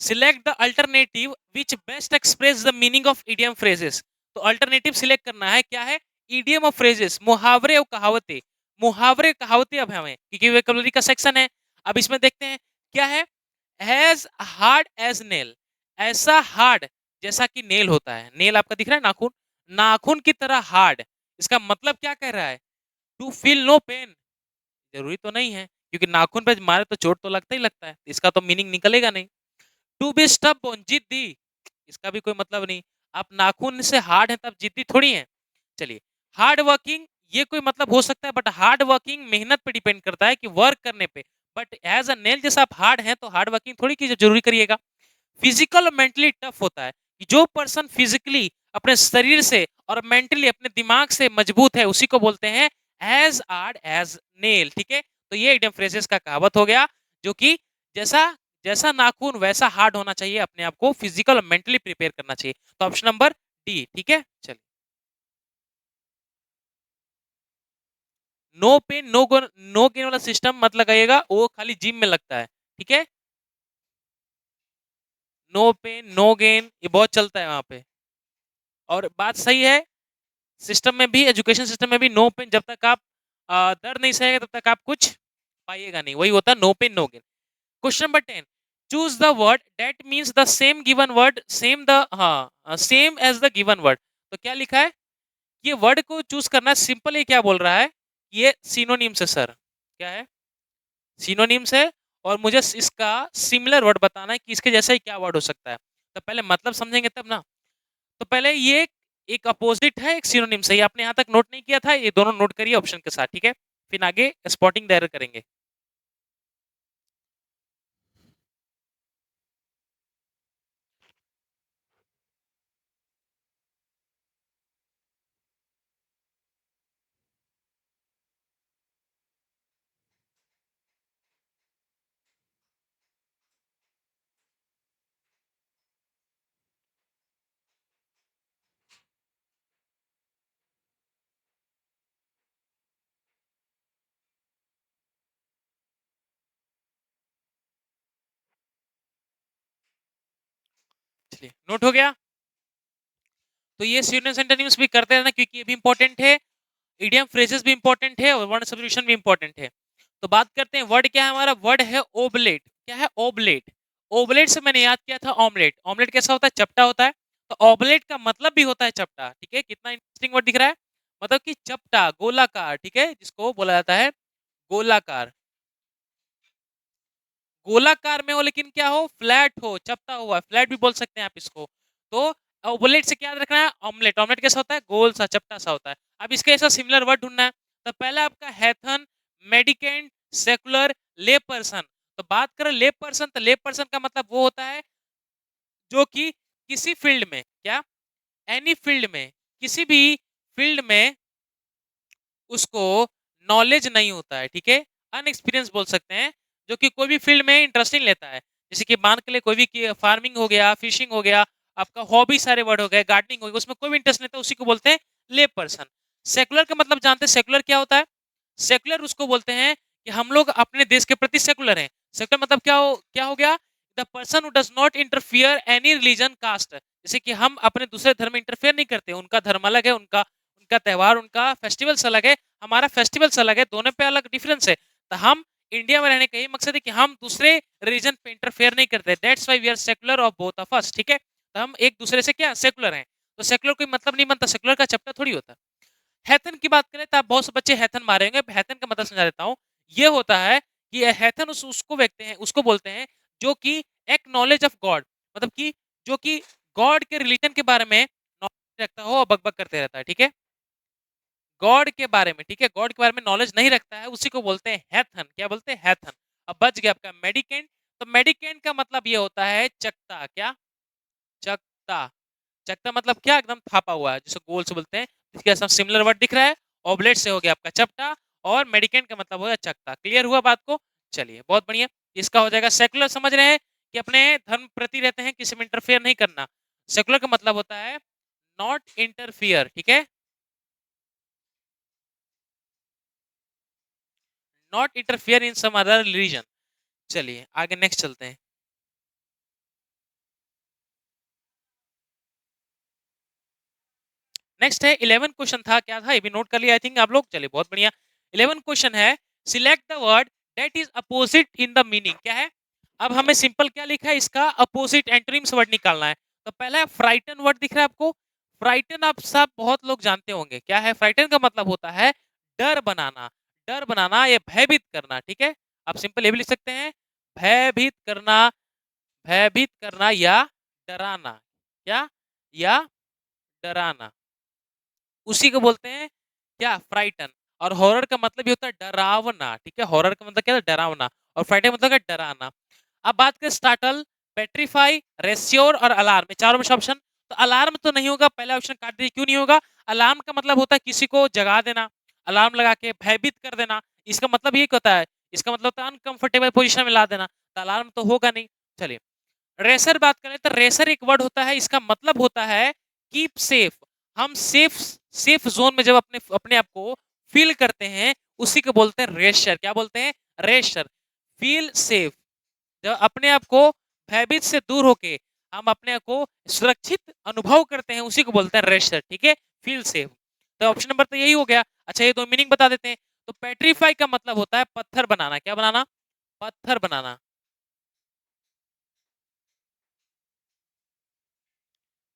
select the alternative which best express the meaning of idiom phrases. तो अल्टरनेटिव सिलेक्ट करना है, क्या है? इडियम ऑफ फ्रेजेस, मुहावरे और कहावतें। मुहावरे कहावतें अब हमें, क्योंकि वोकैबुलरी का सेक्शन है। अब इसमें देखते हैं क्या है। एज हार्ड एज नेल, ऐसा हार्ड जैसा कि नेल होता है, नेल आपका दिख रहा है, नाखून, नाखून की तरह हार्ड। इसका मतलब क्या कह रहा है? टू फील नो पेन, जरूरी तो नहीं है, क्योंकि नाखून पे मारे तो चोट तो लगता ही लगता है, इसका तो मीनिंग निकलेगा नहीं। टू बी स्टबबोर्न, जिद्दी, इसका भी कोई मतलब नहीं, आप नाखून से हार्ड है तब जिद्दी थोड़ी है। चलिए, हार्ड वर्किंग, ये कोई मतलब हो सकता है, बट हार्ड वर्किंग मेहनत पे डिपेंड करता है कि वर्क करने पे, बट एज अ नेल जैसा आप हार्ड हैं तो हार्ड वर्किंग थोड़ी की जरूरी करिएगा। फिजिकल और मेंटली टफ होता है कि जो पर्सन फिजिकली अपने शरीर से और मेंटली अपने दिमाग से मजबूत है उसी को बोलते हैं एज हार्ड एज नेल, ठीक है। तो ये एकदम फ्रेजेस का कहावत हो गया, जो कि जैसा जैसा नाखून वैसा हार्ड होना चाहिए, अपने आप को फिजिकल और मेंटली प्रिपेयर करना चाहिए। तो ऑप्शन नंबर डी, ठीक है। चलिए, नो पेन नो गेन वाला सिस्टम मत लगाइएगा, वो खाली जिम में लगता है, ठीक है। नो पेन नो गेन ये बहुत चलता है वहां पे, और बात सही है, सिस्टम में भी, एजुकेशन सिस्टम में भी नो पेन, जब तक आप दर्द नहीं सहेगा तब तक आप कुछ पाइएगा नहीं, वही होता है no pain no gain. Question number 10, choose the word that means the same given word, same as the given word. तो क्या लिखा है? ये वर्ड को चूज करना, सिंपल ही क्या बोल रहा है, ये सिनोनिम्स है सर, क्या है? सिनोनिम्स है, और मुझे इसका सिमिलर वर्ड बताना है कि इसके जैसा ही क्या वर्ड हो सकता है। तो पहले मतलब समझेंगे तब ना। तो पहले ये एक अपोजिट है, एक सिनोनिम से, आपने यहाँ तक नोट नहीं किया था, ये दोनों नोट करिए ऑप्शन के साथ, ठीक है। फिर आगे स्पॉटिंग द एरर करेंगे। चलिए नोट हो गया। तो ये सिनोनिम्स एंटोनिम्स भी करते रहना क्योंकि ये भी इंपॉर्टेंट है, इडियम फ्रेजेस भी इंपॉर्टेंट है और वर्ड सब्स्टिट्यूशन भी इंपॉर्टेंट है। तो बात करते हैं वर्ड क्या है हमारा, वर्ड है ओबलेट। क्या है, ओबलेट। ओबलेट से मैंने याद किया था ऑमलेट। ऑमलेट कैसा होता है, चपटा होता है। तो ओबलेट का मतलब भी होता है चपटा। ठीक है, कितना इंटरेस्टिंग वर्ड दिख रहा है, मतलब कि चपटा, गोलाकार। ठीक है, जिसको बोला जाता है गोलाकार। गोलाकार में हो लेकिन क्या हो, फ्लैट हो, चपटा हुआ, फ्लैट भी बोल सकते हैं आप इसको। तो ओबलेट से क्या याद रखना है, ऑमलेट। ऑमलेट कैसा होता है, गोल सा, चपटा सा होता है। अब इसके ऐसा सिमिलर वर्ड ढूंढना है। तो पहला आपका हैथन, मेडिकेंट, सेकुलर, ले पर्सन। तो बात करें ले पर्सन, तो ले पर्सन का मतलब वो होता है जो कि किसी फील्ड में, क्या, एनी फील्ड में, किसी भी फील्ड में उसको नॉलेज नहीं होता है। ठीक है, अनएक्सपीरियंस बोल सकते हैं, जो कि कोई भी फील्ड में इंटरेस्ट नहीं लेता है। जैसे कि मान के लिए कोई भी फार्मिंग हो गया, फिशिंग हो गया, आपका हॉबी सारे वर्ड हो गए, गार्डनिंग हो गया, उसमें कोई भी इंटरेस्ट नहीं था, उसी को बोलते हैं ले पर्सन। सेकुलर का मतलब जानते हैं, सेकुलर क्या होता है, सेकुलर उसको बोलते हैं कि हम लोग अपने देश के प्रति सेकुलर हैं। सेकुलर मतलब क्या हो गया, the person who does not interfere any religion caste. जैसे कि हम अपने दूसरे धर्म में इंटरफेयर नहीं करते, उनका धर्म अलग है, उनका उनका त्यौहार, उनका फेस्टिवल्स अलग है, हमारा फेस्टिवल्स अलग है, दोनों पे अलग डिफरेंस है। तो हम इंडिया में रहने का यही मकसद है कि हम दूसरे रीजन पे इंटरफेयर नहीं करते। That's why we are secular of both of us. ठीक है, तो हम एक दूसरे से क्या सेकुलर हैं। तो सेकुलर कोई मतलब नहीं बनता, सेकुलर का चपटा थोड़ी होता। हैथन की बात करें तो आप बहुत से बच्चे हैथन मारेंगे। हैथन का मतलब समझा देता हूँ। ये होता है कि हैथन उसको व्यक्ति हैं, उसको बोलते हैं जो कि एक नॉलेज ऑफ गॉड, मतलब कि जो कि गॉड के रिलीजन के बारे में नॉलेज रखता हो और बकबक करते रहता है। ठीक है, गॉड के बारे में, ठीक है, गॉड के बारे में नॉलेज नहीं रखता है, उसी को बोलते हैं हैथन। क्या बोलते हैं, हैथन। अब बच गया आपका मेडिकेंट। तो मेडिकेंट का मतलब ये होता है चकता। क्या, चकता। चकता मतलब क्या, एकदम थापा हुआ है, जिसे गोल से बोलते हैं। इसके साथ सिमिलर वर्ड दिख रहा है, ऑबलेट से हो गया आपका चपटा, और मेडिकेंट का मतलब हो गया चकता। क्लियर हुआ बात को, चलिए बहुत बढ़िया। इसका हो जाएगा सेकुलर। समझ रहे हैं कि अपने धर्म प्रति रहते हैं, किसी में इंटरफेयर नहीं करना। सेकुलर का मतलब होता है नॉट इंटरफियर। ठीक है, not interfere in some other religion. चलिए आगे नेक्स्ट चलते हैं। नेक्स्ट है 11 क्वेश्चन था, क्या था ये भी नोट कर लिया आई थिंक आप लोग। चलिए बहुत बढ़िया। 11 क्वेश्चन है, select the word that is opposite in the meaning. क्या है, अब हमें सिंपल क्या लिखा है, इसका अपोजिट एंटोनिम्स वर्ड निकालना है। तो पहला है फ्राइटन। वर्ड दिख रहा है आपको, फ्राइटन आप सब बहुत लोग जानते होंगे। क्या है, फ्राइटन का मतलब होता है डर बनाना। डर बनाना या भयभीत करना। ठीक है, आप सिंपल ये भी लिख सकते हैं, भयभीत करना, भयभीत करना या डराना। क्या, या डराना, उसी को बोलते हैं क्या, फ्राइटन। और हॉरर का मतलब ये होता है डरावना। ठीक है, हॉरर का मतलब क्या है, डरावना, और फ्राइटन मतलब क्या, डराना। अब बात करें स्टार्टल, पेट्रीफाई, रेस्योर और अलार्म, ये चारों में से ऑप्शन। तो अलार्म तो नहीं होगा, पहला ऑप्शन काट दीजिए। क्यों नहीं होगा, अलार्म का मतलब होता है किसी को जगा देना, अलार्म लगा के भयभीत कर देना। इसका मतलब ये होता है, इसका मतलब होता है अनकंफर्टेबल पोजीशन में ला देना। तो अलार्म तो होगा नहीं। चलिए रेसर बात करें तो रेसर एक वर्ड होता है, इसका मतलब होता है कीप सेफ। हम सेफ, सेफ जोन में जब अपने अपने आप को फील करते हैं, उसी को बोलते हैं रेशर। क्या बोलते हैं, रेशर, फील सेफ। जब अपने आप को भयभीत से दूर होके हम अपने आप को सुरक्षित अनुभव करते हैं, उसी को बोलते हैं रेशर। ठीक है, फील सेफ। तो ऑप्शन नंबर तो यही हो गया। अच्छा ये दो मीनिंग बता देते हैं। तो पेट्रीफाई का मतलब होता है पत्थर बनाना। क्या बनाना, पत्थर बनाना,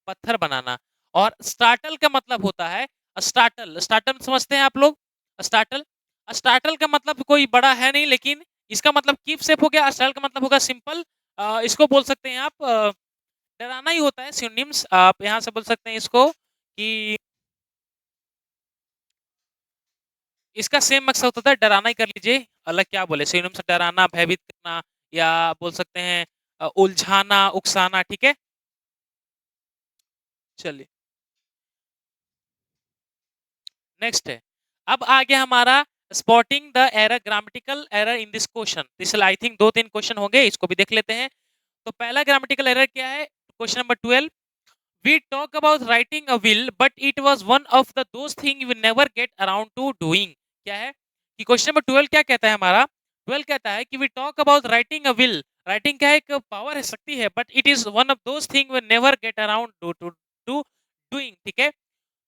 पत्थर बनाना। और स्टार्टल का मतलब होता है, स्टार्टल, स्टार्टल समझते हैं आप लोग, स्टार्टल। स्टार्टल का मतलब कोई बड़ा है नहीं, लेकिन इसका मतलब कीप सेफ हो गया। स्टार्टल का मतलब होगा सिंपल, इसको बोल सकते हैं आप डराना ही होता है। सिनोनिम्स आप यहाँ से बोल सकते हैं इसको कि इसका सेम मकसद होता है, डराना ही कर लीजिए। अलग क्या बोले, सिनोनिम्स डराना, भयभीत करना, या बोल सकते हैं उलझाना, उकसाना। ठीक है, चलिए नेक्स्ट है। अब आ गया हमारा spotting the error, grammatical error in this question. इसलिए आई थिंक 2-3 क्वेश्चन होंगे, इसको भी देख लेते हैं। तो पहला ग्रामेटिकल एरर क्या है, question number 12, we talk about writing a will but it was one of the those thing we never get around to doing. क्या है कि क्वेश्चन नंबर 12 क्या कहता है हमारा, 12 कहता है कि we talk about writing a will writing क्या है, एक पावर है, शक्ति है, but it is one of those thing we never get around to to to doing, ठीक है।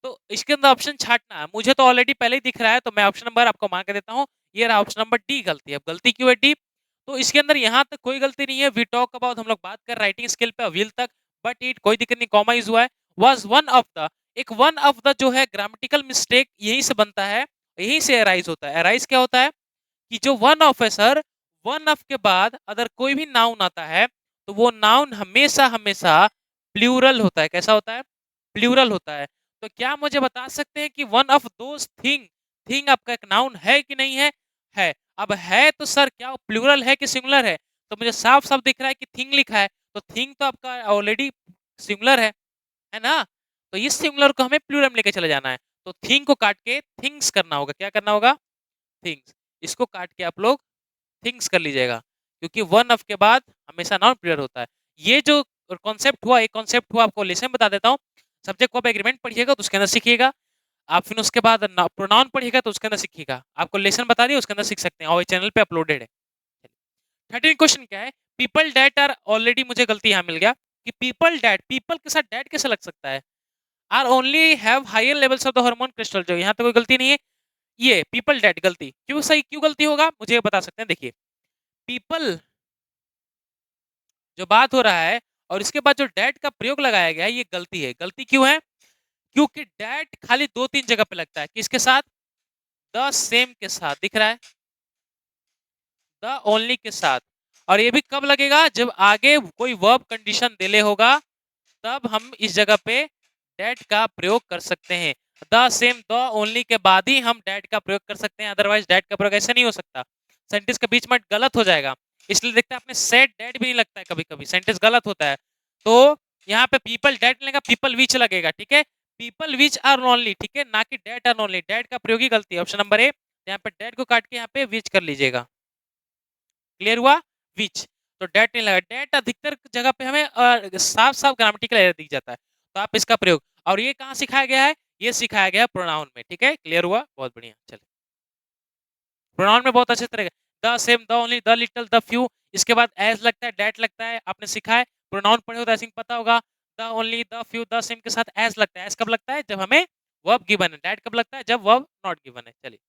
तो इसके अंदर ऑप्शन छांटना है, मुझे तो ऑलरेडी पहले ही दिख रहा है, तो मैं ऑप्शन नंबर आपको मान के देता हूँ, ये रहा ऑप्शन नंबर डी गलती है। अब गलती क्यों है डी? तो इसके अंदर यहाँ तक कोई गलती नहीं है, वी टॉक अबाउट, हम लोग बात कर राइटिंग स्किल पे विल तक, बट इट कोई दिक्कत नहीं, कॉमा यूज हुआ है, वाज वन ऑफ द, एक वन ऑफ द जो है ग्रामेटिकल मिस्टेक यहीं से बनता है, यहीं से अराइज होता है। अराइज क्या होता है कि जो वन ऑफ है सर, वन ऑफ के बाद अगर कोई भी नाउन आता है तो वो नाउन हमेशा हमेशा प्लूरल होता है। कैसा होता है? प्लूरल होता है। तो क्या मुझे बता सकते हैं कि one of those thing, thing आपका एक नाउन है कि नहीं है? है। अब है तो सर क्या प्लूरल है कि सिंगुलर है? तो मुझे साफ साफ दिख रहा है कि थिंग लिखा है, तो थिंग तो आपका ऑलरेडी सिंगुलर है ना? तो इस सिंगुलर को हमें प्लूरल में लेके चले जाना है, तो थिंग को काट के थिंग्स करना होगा। क्या करना होगा? थिंग्स। इसको काट के आप लोग थिंग्स कर लीजिएगा, क्योंकि वन ऑफ के बाद हमेशा नाउन प्लूरल होता है। ये जो कॉन्सेप्ट हुआ, एक कॉन्सेप्ट हुआ, आपको लेसन बता देता हूँ। सब्जेक्ट वर्ब एग्रीमेंट पढ़िएगा तो उसके अंदर सीखिएगा आप, फिर उसके बाद प्रोनाउन पढ़िएगा तो उसके अंदर सीखिएगा। आपको लेसन बता दिया, उसके अंदर सीख सकते हैं, और चैनल पे अपलोडेड है। 13 क्वेश्चन क्या है? पीपल डैट आर, ऑलरेडी मुझे गलती यहाँ मिल गया कि पीपल डैट, पीपल के साथ डैट कैसे लग सकता है? Are only have higher levels of the hormone crystal, जो यहाँ तो कोई गलती नहीं है। ये पीपल डैट गलती क्यों, सही क्यों गलती होगा मुझे बता सकते हैं? देखिए, पीपल जो बात हो रहा है और इसके बाद जो डैट का प्रयोग लगाया गया है, ये गलती है। गलती क्यों है? क्योंकि डैट खाली 2-3 जगह पे लगता है। किसके साथ? द सेम के साथ। दिख रहा है? द ओनली के साथ। और ये भी कब लगेगा? जब आगे कोई वर्ब कंडीशन देले होगा, तब हम इस जगह पे डैट का प्रयोग कर सकते हैं। द सेम, द ओनली के बाद ही हम डैट का प्रयोग कर सकते हैं, अदरवाइज डैट का प्रयोग ऐसे नहीं हो सकता। सेंटेंस के बीच में गलत हो जाएगा। इसलिए देखते हैं आपने सेड डैट भी नहीं लगता है, कभी कभी सेंटेंस गलत होता है। तो यहाँ पे पीपल डैट लगेगा, पीपल विच लगेगा, ठीक है। पीपल विच आर ओनली, ठीक है, ना कि डैट आर ओनली। डैट का प्रयोग ही गलती है, ऑप्शन नंबर ए। यहाँ पे डैट को काट के यहाँ पे विच कर लीजिएगा। क्लियर हुआ? विच, तो डेट नहीं लगा। डेट अधिकतर जगह पे हमें साफ साफ ग्रामेटिकल एरर दिख जाता है, तो आप इसका प्रयोग, और ये कहाँ सिखाया गया है? ये सिखाया गया प्रोनाउन में, ठीक है। क्लियर हुआ? बहुत बढ़िया। चलिए, प्रोनाउन में बहुत अच्छे तरह the same, the only, the little, the few, इसके बाद एज लगता है, डेट लगता है, आपने सीखा है। प्रोनाउन पढ़े हो तो ऐसे पता होगा, the only, the few, the same के साथ एज लगता है। एज कब लगता है? जब हमें वर्ब गिवन है। डेट कब लगता है? जब वर्ब नॉट गिवन है। चलिए,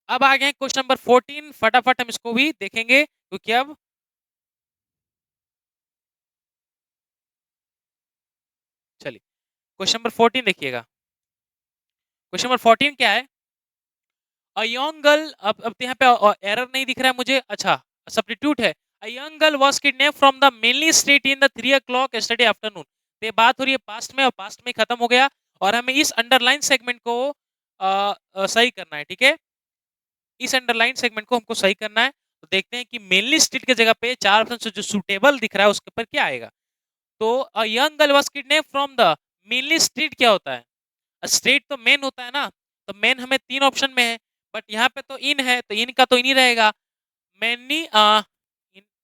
अब आ गए क्वेश्चन नंबर 14, फटाफट हम इसको भी देखेंगे, क्योंकि अब चलिए क्वेश्चन नंबर 14 देखिएगा। क्वेश्चन नंबर 14 क्या है? अ यंग गर्ल, अब यहाँ पे एरर नहीं दिख रहा है मुझे, अच्छा सब्स्टिट्यूट है। A young girl was kidnapped from the mainly street in the 3 o'clock yesterday afternoon. तो ये बात हो रही है पास्ट में, और पास्ट में खत्म हो गया, और हमें इस अंडरलाइन सेगमेंट को सही करना है, ठीक है। इस अंडरलाइन सेगमेंट को हमको सही करना है। तो देखते हैं कि मेनली स्ट्रीट की जगह पे 4 ऑप्शन से जो सुटेबल दिख रहा है उसके ऊपर क्या आएगा। तो a young girl was kidnapped from the mainly street, क्या होता है? स्ट्रेट तो मेन होता है ना, तो मेन हमें 3 ऑप्शन में है, बट यहाँ पे तो इन है, तो इन का तो इन ही रहेगा। मैंने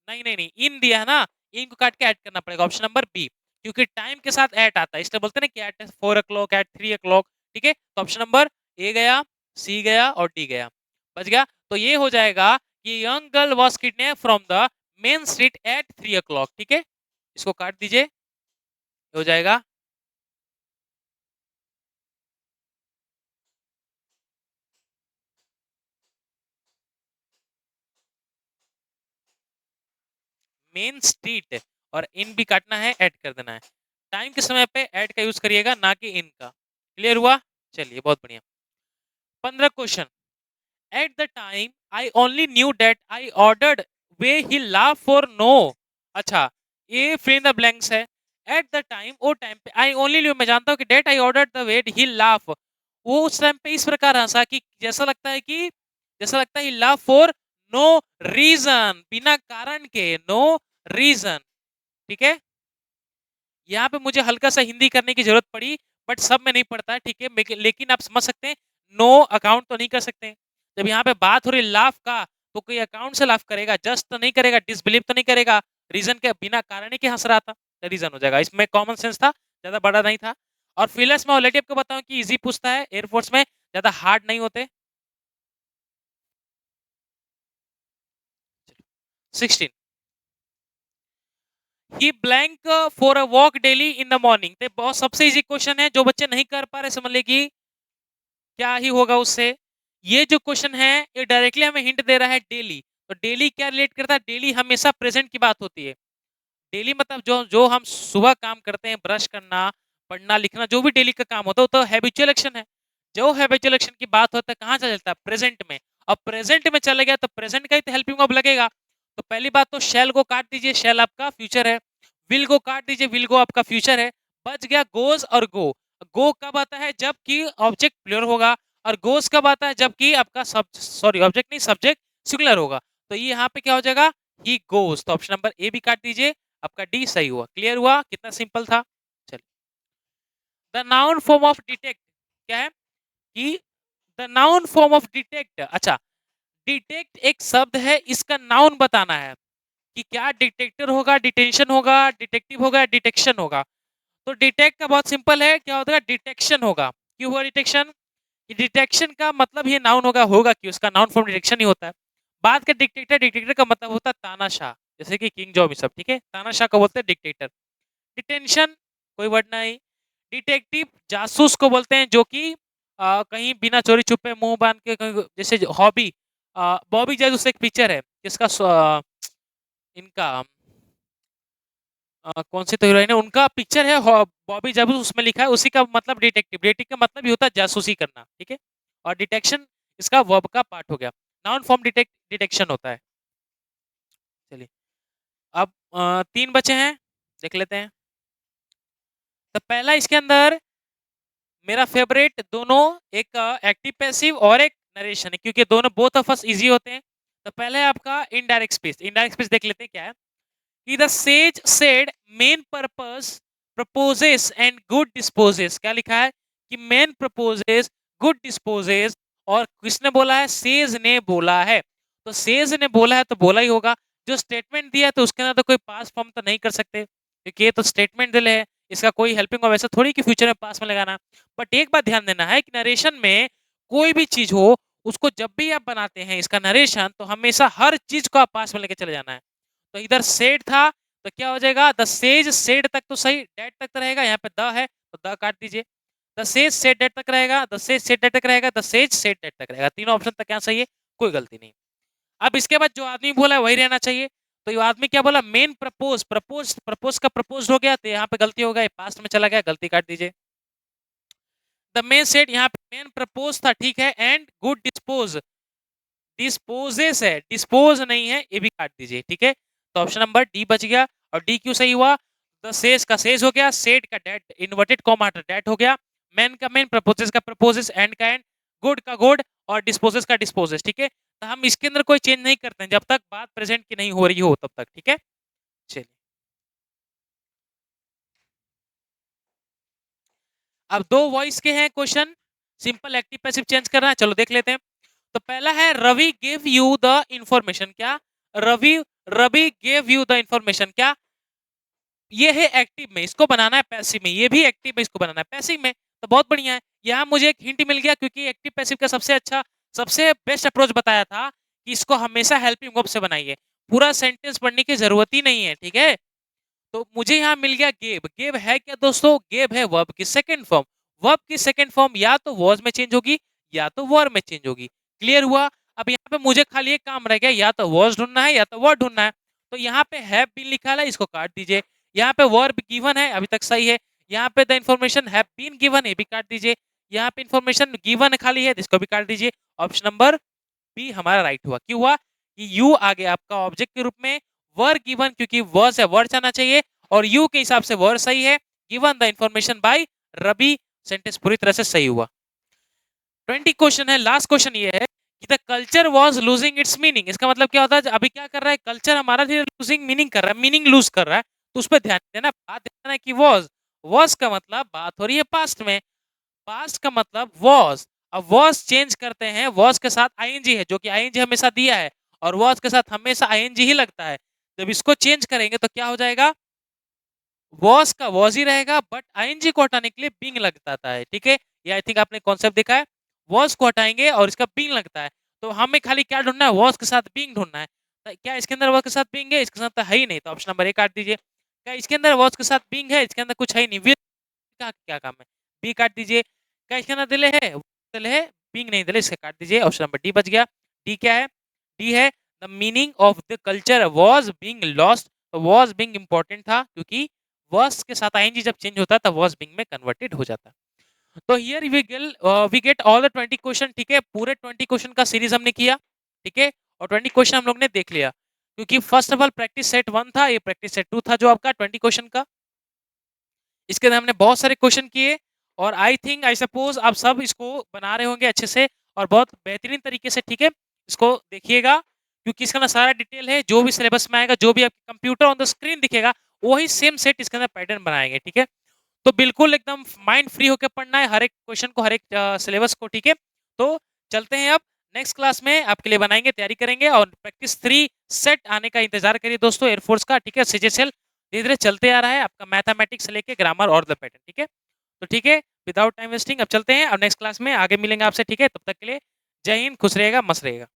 नहीं नहीं नहीं, इन दिया है ना, इन को काट के ऐड करना पड़ेगा, ऑप्शन नंबर बी, क्योंकि टाइम के साथ ऐड आता है, इसलिए बोलते हैं ना कि एट 4 o'clock, एट 3 o'clock, ठीक है। तो ऑप्शन नंबर ए गया, सी गया और डी गया, बच गया। तो ये हो जाएगा कि young girl was kidnap from the main street at 3 o'clock, ठीक है। इसको काट दीजिए, हो जाएगा मेन स्ट्रीट, और इन भी काटना है, ऐड कर देना है। टाइम के समय पे ऐड का यूज करिएगा, ना कि इन का। क्लियर हुआ? चलिए, बहुत बढ़िया। 15 question. At the time I only knew that I ordered way he laugh for no. अच्छा, ये फिल इन द ब्लैंक्स है। एट द टाइम, वो टाइम पे, आई ओनली न्यू, मैं जानता हूँ कि that I ordered the way he laugh, वो उस टाइम पे इस प्रकार हंसा कि जैसा लगता है कि, जैसा लगता है लाफ फॉर नो रीजन, बिना कारण के, नो रीजन, ठीक है। यहाँ पे मुझे हल्का सा हिंदी करने की जरूरत पड़ी, बट सब में नहीं पड़ता है, ठीक है। लेकिन आप समझ सकते हैं, नो अकाउंट तो नहीं कर सकते। जब यहाँ पे बात हो रही लाफ का, तो कोई अकाउंट से लाफ करेगा, जस्ट तो नहीं करेगा, डिसबिलीव तो नहीं करेगा, रीजन के बिना कारण ही के हंस रहा था, रीजन हो जाएगा। इसमें कॉमन सेंस था, ज्यादा बड़ा नहीं था। और फिलर्स में ऑलरेडी आपको बताऊं कि इजी पूछता है, एयरफोर्स में ज्यादा हार्ड नहीं होते। 16 ही blank for a walk daily in the morning. तो बहुत सबसे इजी क्वेश्चन है, जो बच्चे नहीं कर पा रहे समझ ले कि क्या ही होगा उससे। ये जो क्वेश्चन है ये डायरेक्टली हमें हिंट दे रहा है डेली। तो डेली क्या रिलेट करता है? डेली हमेशा प्रेजेंट की बात होती है। डेली मतलब जो जो हम सुबह काम करते हैं, ब्रश करना, पढ़ना, लिखना, जो भी डेली का काम होता है वो तो हैबिचुअल एक्शन है। जो हैबिचुअल एक्शन की बात होता है कहाँ चला जाता है? प्रेजेंट में। अब प्रेजेंट में चले गया तो प्रेजेंट का ही तो हेल्पिंग वर्ब लगेगा। तो पहली बात तो शैल को काट दीजिए, शैल आपका फ्यूचर है। विल को काट दीजिए, विल को आपका फ्यूचर है। बच गया गोज और गो। गो कब आता है? जबकि ऑब्जेक्ट प्लूरल होगा। और गोज कब आता है? जबकि आपका सॉरी ऑब्जेक्ट नहीं, सब्जेक्ट सिंगुलर होगा। तो ये यहाँ पे क्या हो जाएगा? He goes. तो ऑप्शन नंबर ए भी काट दीजिए, आपका डी सही हुआ। क्लियर हुआ? कितना सिंपल था। चलिए, the noun form of detect क्या है कि the noun form of detect. अच्छा, डिटेक्ट एक शब्द है, इसका नाउन बताना है कि क्या डिटेक्टर होगा, डिटेंशन होगा, डिटेक्टिव होगा, डिटेक्शन होगा। तो डिटेक्ट का बहुत सिंपल है, क्या होता है? डिटेक्शन होगा। क्यों हुआ डिटेक्शन? डिटेक्शन का मतलब ये नाउन होगा कि उसका नाउन फॉर्म डिटेक्शन ही होता है। बात का डिटेक्टर, डिटेक्टर का मतलब होता है तानाशाह, जैसे कि किंग जॉब सब, ठीक है। तानाशाह को बोलते हैं डिक्टेटर। डिटेंशन कोई वर्ड नहीं। डिटेक्टिव जासूस को बोलते हैं, जो कि कहीं बिना चोरी छुपे मुंह बांध के जैसे हॉबी, बॉबी जासूस एक पिक्चर है जिसका इनका कौन सी तो हीरोइन है, उनका पिक्चर है बॉबी जासूस, उसमें लिखा है उसी का मतलब डिटेक्टिव। डिटेक्टिव का मतलब भी होता है जासूसी करना, ठीक है। और डिटेक्शन इसका वर्ब का पार्ट हो गया। नाउन फॉर्म डिटेक्शन होता है। चलिए, अब 3 बचे हैं, देख लेते हैं। तो पहला इसके अंदर मेरा फेवरेट दोनों, एक एक्टिव पैसिव और एक नरेशन है, क्योंकि दोनों बोथ ऑफ अस इजी होते हैं। तो पहले आपका इनडायरेक्ट स्पीच। इनडायरेक्ट स्पीच देख लेते हैं क्या है कि the sage said main purpose proposes and good dispossess. क्या लिखा है कि मेन प्रपोजेस, गुड डिस्पोजेस, और किसने बोला है? सेज ने बोला है। तो सेज ने बोला है तो बोला ही होगा। जो स्टेटमेंट दिया है तो उसके अंदर तो कोई पास फॉर्म तो नहीं कर सकते, क्योंकि ये तो स्टेटमेंट दिले है, इसका कोई हेल्पिंग वर्ब ऐसा थोड़ी कि फ्यूचर में पास में लगाना। बट एक बात ध्यान देना है कि नरेशन में कोई भी चीज हो, उसको जब भी आप बनाते हैं इसका नरेशन, तो हमेशा हर चीज को आप पास में लेके चले जाना है। तो इधर सेड था तो क्या हो जाएगा? द सेज सेड तक तो सही, डेट तक तो रहेगा। यहाँ पे द है तो द काट दीजिए। द सेज सेड डेट तक रहेगा, द सेज सेड डेट तक रहेगा, द सेज सेड डेट तक रहेगा। तीनों ऑप्शन तक क्या सही है? कोई गलती नहीं। अब इसके बाद जो आदमी बोला है वही रहना चाहिए। तो ये आदमी क्या बोला? Main propose. प्रपोज, प्रपोज का प्रपोज हो गया, तो यहाँ पे गलती हो गई, पास्ट में चला गया, गलती काट दीजिए। द मेन सेड, यहाँ पे मेन प्रपोज था, ठीक है। एंड गुड डिस्पोज, डिस्पोजेस है, डिस्पोज नहीं है, ये भी काट दीजिए, ठीक है। तो ऑप्शन नंबर डी बच गया। और डी क्यों सही हुआ? द सेज का सेज हो गया, सेड का डेट, इन्वर्टेड कॉमा डेट हो गया, मेन का मेन, प्रपोजेस का प्रपोजेस, एंड का एंड, गुड का गुड, और डिस्पोजेस का डिस्पोजेस, ठीक है। तो हम इसके अंदर कोई चेंज नहीं करते हैं जब तक बात प्रेजेंट की नहीं हो रही हो तब तक, ठीक है। चलिए, अब 2 वॉइस के हैं question, simple active passive change करना है, चलो देख लेते हैं। तो पहला है Ravi give you the information. क्या? Ravi, Ravi give you the information. क्या? ये है एक्टिव में, इसको बनाना है पैसिव में। ये भी एक्टिव में, इसको बनाना है पैसिव में। तो बहुत बढ़िया है। यहाँ मुझे एक हिंट मिल गया, क्योंकि एक्टिव पैसिव का सबसे अच्छा, सबसे बेस्ट अप्रोच बताया था कि इसको हमेशा हेल्पिंग वर्ब से बनाइए, पूरा सेंटेंस पढ़ने की जरूरत ही नहीं है, ठीक है। तो मुझे यहाँ मिल गया गेब। गेब है क्या दोस्तों? गेब है वर्ब की सेकंड फॉर्म। वर्ब की सेकंड फॉर्म या तो वॉज में चेंज होगी या तो वर में चेंज होगी। क्लियर हुआ? अब यहाँ पे मुझे खाली एक काम रह गया, या तो वॉज ढूंढना है या तो वर ढूंढना है। तो यहाँ पे हैव बीन लिखा है, इसको काट दीजिए। यहाँ पे वर्ब गिवन है, अभी तक सही है। यहाँ पे the information have been given, ये भी काट दीजिए। यहाँ पे इन्फॉर्मेशन गिवन खाली है, इसको भी काट दीजिए। ऑप्शन नंबर बी हमारा राइट हुआ। क्यों हुआ? कि यू आ गया आपका ऑब्जेक्ट के रूप में, वर गिवन क्योंकि वर्ड से वर्ड आना चाहिए, और यू के हिसाब से वर्ड सही है। Given the information by Ravi, sentence पूरी तरह से सही हुआ। 20 क्वेश्चन है, लास्ट क्वेश्चन ये है कि the culture was losing its meaning. इसका मतलब क्या होता है? अभी क्या कर रहा है? कल्चर हमारा लूजिंग मीनिंग कर रहा है, मीनिंग लूज कर रहा है। तो उस पर ध्यान देना, बात देना है कि वॉज का मतलब बात हो रही है पास्ट में, पास्ट का मतलब वॉज। अब वॉज चेंज करते हैं, वॉज के साथ आईएनजी है, जो कि आईएनजी हमेशा दिया है, और वॉज के साथ हमेशा आईएनजी ही लगता है। जब इसको चेंज करेंगे तो क्या हो जाएगा? वॉज का वॉज ही रहेगा, बट आईएनजी को हटाने के लिए बींग लगता है, ठीक है। ये आई थिंक आपने कॉन्सेप्ट देखा है। वॉज को हटाएंगे और इसका बींग लगता है, तो हमें खाली क्या ढूंढना है? वॉज के साथ बींग ढूंढना है। क्या इसके अंदर was के साथ being है? इसके साथ तो है ही नहीं, तो ऑप्शन नंबर ए काट दीजिए। क्या इसके अंदर was के साथ being है? इसके अंदर कुछ है ही नहीं, will का क्या काम है? बी काट दीजिए। क्या इसके अंदर दिले है? दिले है, being नहीं दिले, इसे काट दीजिए। ऑप्शन नंबर डी बच गया। डी क्या है? डी है the meaning of the culture was being lost। तो was being इंपॉर्टेंट था, क्योंकि was के साथ आईएनजी जब चेंज होता है तब was being में कन्वर्टेड हो जाता है। तो here we get all the 20 question, ठीक है। पूरे 20 क्वेश्चन का सीरीज हमने किया, ठीक है, और 20 क्वेश्चन हम लोग ने देख लिया, क्योंकि first of all practice set 1 था, ये प्रैक्टिस सेट 2 था जो आपका 20 क्वेश्चन का। इसके अंदर हमने बहुत सारे क्वेश्चन किए, और आई थिंक आई सपोज आप सब इसको बना रहे होंगे अच्छे से और बहुत बेहतरीन तरीके से, ठीक है। इसको देखिएगा, क्योंकि इसके अंदर सारा डिटेल है, जो भी सिलेबस में आएगा, जो भी आपके कंप्यूटर ऑन द स्क्रीन दिखेगा, वही सेम सेट इसके अंदर पैटर्न बनाएंगे, ठीक है। तो बिल्कुल एकदम माइंड फ्री होकर पढ़ना है हर एक क्वेश्चन को, हर एक सिलेबस को, ठीक है। तो चलते हैं अब नेक्स्ट क्लास में आपके लिए बनाएंगे, तैयारी करेंगे, और प्रैक्टिस 3 सेट आने का इंतजार करिए दोस्तों, एयरफोर्स का, ठीक है। सीजीएचएल धीरे धीरे चलते आ रहा है आपका, मैथमेटिक्स से लेके ग्रामर और द पैटर्न, ठीक है। तो ठीक है, विदाउट टाइम वेस्टिंग अब चलते हैं, और नेक्स्ट क्लास में आगे मिलेंगे आपसे, ठीक है। तब तक के लिए जय हिंद, खुश रहेगा, मस्त रहेगा।